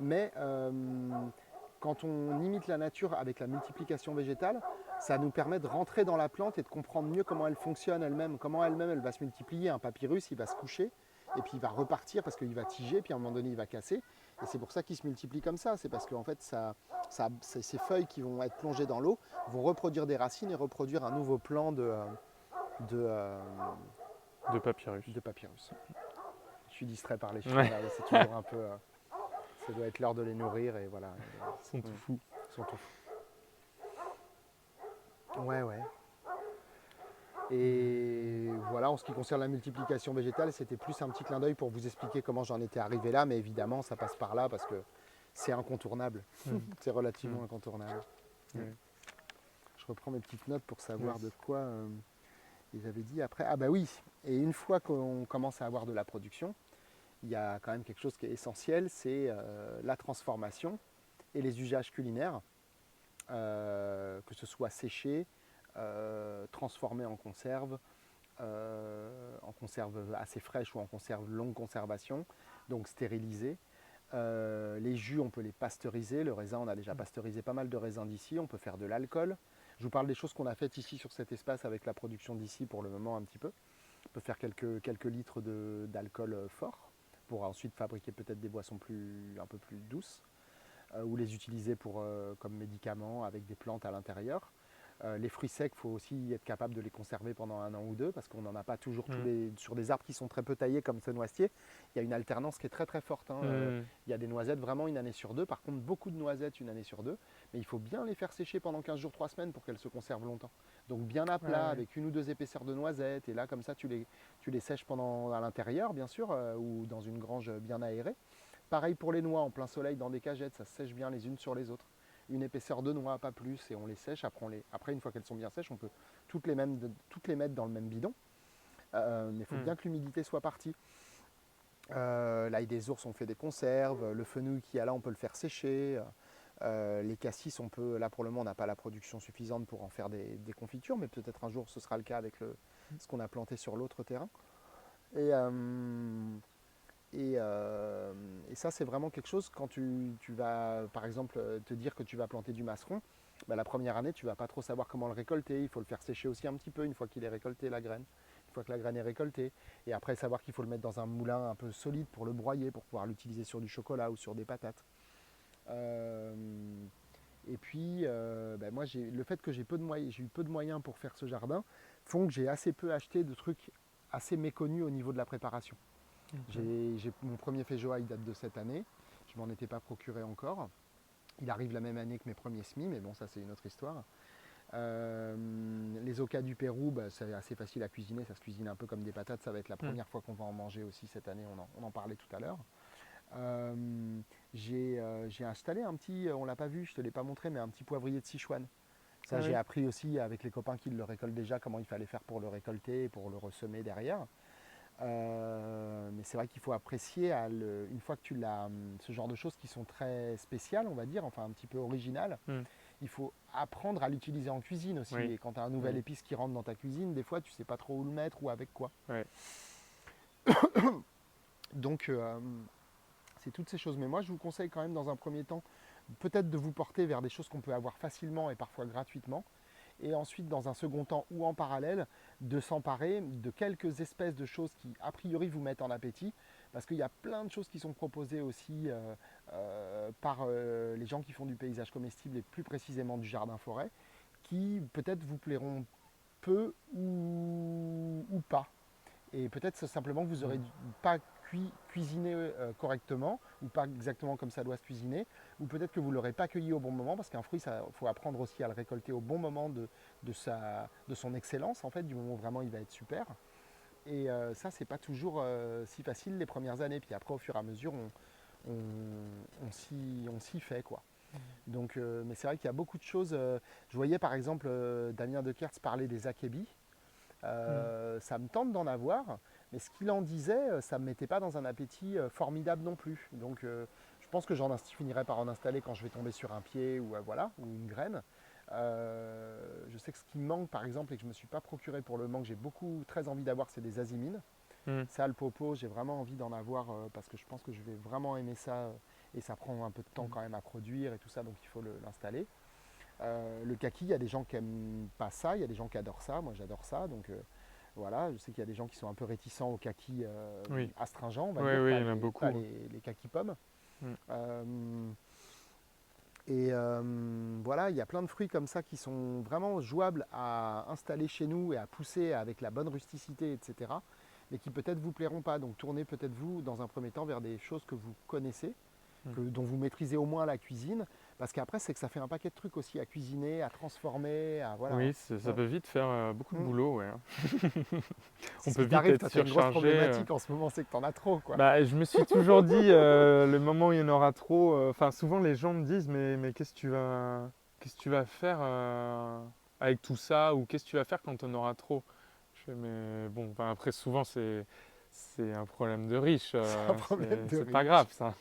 Mais quand on imite la nature avec la multiplication végétale, ça nous permet de rentrer dans la plante et de comprendre mieux comment elle fonctionne elle-même, comment elle-même elle va se multiplier. Un papyrus, il va se coucher et puis il va repartir parce qu'il va tiger, puis à un moment donné il va casser. Et c'est pour ça qu'il se multiplie comme ça. C'est parce qu'en fait, ces feuilles qui vont être plongées dans l'eau vont reproduire des racines et reproduire un nouveau plan de papyrus. Je suis distrait par les chiens, là, c'est toujours un peu... ça doit être l'heure de les nourrir et voilà. Ils sont tout fous. Ouais. Et voilà, en ce qui concerne la multiplication végétale, c'était plus un petit clin d'œil pour vous expliquer comment j'en étais arrivé là, mais évidemment, ça passe par là parce que c'est incontournable. C'est relativement incontournable. Je reprends mes petites notes pour savoir de quoi ils avaient dit après. Ah bah oui, et une fois qu'on commence à avoir de la production, il y a quand même quelque chose qui est essentiel, c'est la transformation et les usages culinaires, que ce soit séché, transformé en conserve assez fraîche ou en conserve longue conservation, donc stérilisé. Les jus, on peut les pasteuriser. Le raisin, on a déjà pasteurisé pas mal de raisins d'ici. On peut faire de l'alcool. Je vous parle des choses qu'on a faites ici sur cet espace avec la production d'ici pour le moment un petit peu. On peut faire quelques litres d'alcool fort pour ensuite fabriquer peut-être des boissons un peu plus douces ou les utiliser comme médicaments avec des plantes à l'intérieur. Les fruits secs, il faut aussi être capable de les conserver pendant 1 an ou 2 parce qu'on n'en a pas toujours sur des arbres qui sont très peu taillés comme ce noisetier. Il y a une alternance qui est très très forte. Il y a des noisettes vraiment 1 année sur 2. Par contre, beaucoup de noisettes 1 année sur 2. Mais il faut bien les faire sécher pendant 15 jours, 3 semaines pour qu'elles se conservent longtemps. Donc bien à plat avec 1 ou 2 épaisseurs de noisettes. Et là, comme ça, tu les sèches à l'intérieur, bien sûr, ou dans une grange bien aérée. Pareil pour les noix en plein soleil dans des cagettes, ça se sèche bien les unes sur les autres. Une épaisseur de noix, pas plus, et on les sèche. Après une fois qu'elles sont bien sèches, on peut toutes les mettre dans le même bidon. Mais il faut bien que l'humidité soit partie. L'ail des ours, on fait des conserves. Le fenouil qu'il y a là, on peut le faire sécher. Les cassis, là pour le moment, on n'a pas la production suffisante pour en faire des confitures, mais peut-être un jour ce sera le cas avec ce qu'on a planté sur l'autre terrain. Et ça, c'est vraiment quelque chose, quand tu vas, par exemple, te dire que tu vas planter du masseron, la première année, tu ne vas pas trop savoir comment le récolter. Il faut le faire sécher aussi un petit peu une fois qu'il est récolté, la graine. Une fois que la graine est récoltée. Et après, savoir qu'il faut le mettre dans un moulin un peu solide pour le broyer, pour pouvoir l'utiliser sur du chocolat ou sur des patates. Et puis, moi, le fait que j'ai eu peu de moyens pour faire ce jardin, font que j'ai assez peu acheté de trucs assez méconnus au niveau de la préparation. Mon premier feijoa, il date de cette année. Je ne m'en étais pas procuré encore. Il arrive la même année que mes premiers semis, mais bon, ça c'est une autre histoire. Les okas du Pérou, c'est assez facile à cuisiner. Ça se cuisine un peu comme des patates. Ça va être la première fois qu'on va en manger aussi cette année. On en parlait tout à l'heure. J'ai installé un petit, on ne l'a pas vu, je ne te l'ai pas montré, mais un petit poivrier de Sichuan. Ça, j'ai appris aussi avec les copains qui le récoltent déjà comment il fallait faire pour le récolter et pour le ressemer derrière. Mais c'est vrai qu'il faut apprécier une fois que tu l'as, ce genre de choses qui sont très spéciales, on va dire, enfin un petit peu originales. Il faut apprendre à l'utiliser en cuisine aussi. Et quand tu as un nouvel épice qui rentre dans ta cuisine, des fois tu sais pas trop où le mettre ou avec quoi. Donc C'est toutes ces choses. Mais moi, je vous conseille quand même dans un premier temps, peut-être de vous porter vers des choses qu'on peut avoir facilement et parfois gratuitement. Et ensuite, dans un second temps ou en parallèle, de s'emparer de quelques espèces de choses qui, a priori, vous mettent en appétit. Parce qu'il y a plein de choses qui sont proposées aussi par les gens qui font du paysage comestible et plus précisément du jardin-forêt, qui peut-être vous plairont peu ou pas. Et peut-être simplement que vous n'aurez pas cuisiné correctement ou pas exactement comme ça doit se cuisiner, ou peut-être que vous ne l'aurez pas cueilli au bon moment, parce qu'un fruit, il faut apprendre aussi à le récolter au bon moment de son excellence, en fait, du moment où vraiment il va être super. Et ça, c'est pas toujours si facile les premières années. Puis après, au fur et à mesure, on s'y fait, quoi. Donc, mais c'est vrai qu'il y a beaucoup de choses. Je voyais par exemple Damien Dekertz parler des akébis. Ça me tente d'en avoir, mais ce qu'il en disait, ça ne me mettait pas dans un appétit formidable non plus. Donc je pense que finirai par en installer quand je vais tomber sur un pied ou, voilà, ou une graine. Je sais que ce qui me manque par exemple et que je ne me suis pas procuré pour le moment, que j'ai très envie d'avoir, c'est des azimines. Ça, le popo, j'ai vraiment envie d'en avoir parce que je pense que je vais vraiment aimer ça et ça prend un peu de temps quand même à produire et tout ça, donc il faut l'installer. Le kaki, il y a des gens qui n'aiment pas ça, il y a des gens qui adorent ça, moi j'adore ça, donc voilà, je sais qu'il y a des gens qui sont un peu réticents au kaki astringent, on va dire, oui, il y en a beaucoup. pas les kaki pommes. Voilà, il y a plein de fruits comme ça qui sont vraiment jouables à installer chez nous et à pousser avec la bonne rusticité, etc. Mais qui peut-être vous plairont pas, donc tournez peut-être vous dans un premier temps vers des choses que vous connaissez, dont vous maîtrisez au moins la cuisine, parce qu'après c'est que ça fait un paquet de trucs aussi à cuisiner, à transformer, voilà. Oui, ça peut vite faire beaucoup de boulot, ouais. On peut vite être surchargé. Une grosse problématique en ce moment, c'est que tu en as trop, quoi. Bah, je me suis toujours dit, le moment où il y en aura trop, souvent les gens me disent, mais qu'est-ce que tu vas faire avec tout ça, ou qu'est-ce que tu vas faire quand on aura trop? Je fais, mais bon, après souvent c'est un problème de riche, c'est pas grave ça.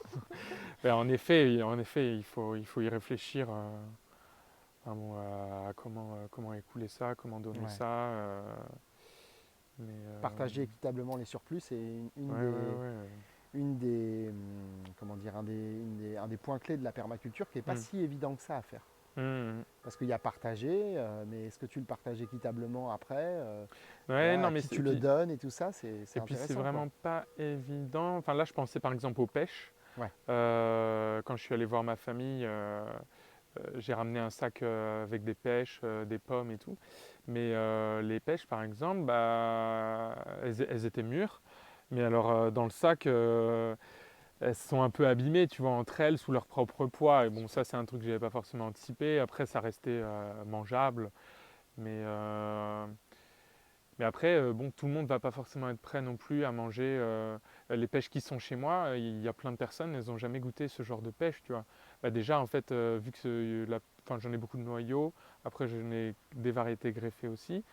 Mais en effet, il faut y réfléchir à comment écouler ça, comment donner ça. Partager équitablement les surplus, c'est un des points clés de la permaculture qui n'est pas si évident que ça à faire. Parce qu'il y a partagé, mais est-ce que tu le partages équitablement après non, mais si tu le donnes et tout ça, c'est intéressant. Et puis c'est vraiment pas évident. Enfin là, je pensais par exemple aux pêches. Ouais. Quand je suis allé voir ma famille, j'ai ramené un sac avec des pêches, des pommes et tout. Mais les pêches, par exemple, elles étaient mûres. Mais alors dans le sac, elles sont un peu abîmées, tu vois, entre elles, sous leur propre poids. Et bon, ça, c'est un truc que je n'avais pas forcément anticipé. Après, ça restait mangeable. Mais après, bon, tout le monde ne va pas forcément être prêt non plus à manger les pêches qui sont chez moi. Il y a plein de personnes, elles n'ont jamais goûté ce genre de pêche, tu vois. Déjà, en fait, vu que j'en ai beaucoup de noyaux, après j'en ai des variétés greffées aussi.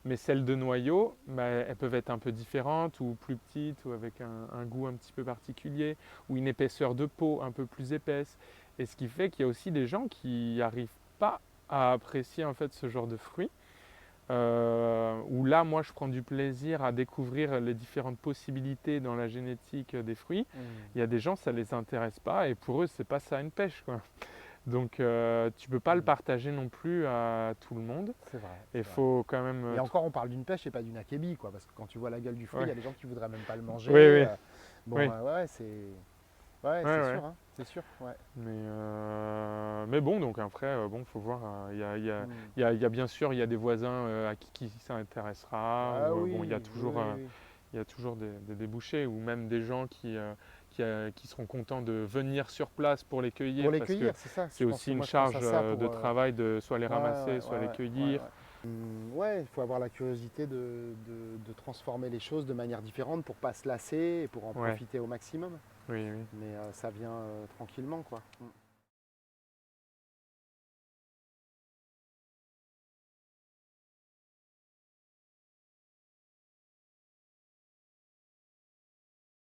Mais celles de noyaux, elles peuvent être un peu différentes ou plus petites ou avec un goût un petit peu particulier ou une épaisseur de peau un peu plus épaisse. Et ce qui fait qu'il y a aussi des gens qui n'arrivent pas à apprécier en fait ce genre de fruits. Où là, moi, je prends du plaisir à découvrir les différentes possibilités dans la génétique des fruits. Il y a des gens, ça ne les intéresse pas et pour eux, c'est pas ça une pêche, quoi. Donc, tu ne peux pas le partager non plus à tout le monde. C'est vrai. Il faut quand même. Et encore, on parle d'une pêche et pas d'une akébi, quoi, parce que quand tu vois la gueule du fruit, il y a des gens qui voudraient même pas le manger. Oui. Bon, c'est. Ouais, c'est sûr, hein, c'est sûr. Ouais. Mais bon, donc après, faut voir. Il y a bien sûr, il y a des voisins à qui ça intéressera. Il y a toujours des débouchés ou même des gens qui seront contents de venir sur place pour les cueillir. C'est ça. C'est aussi une charge de travail de soit les ramasser, soit les cueillir. Ouais, il faut avoir la curiosité de transformer les choses de manière différente pour ne pas se lasser et pour en profiter au maximum. Oui. Mais ça vient tranquillement, quoi.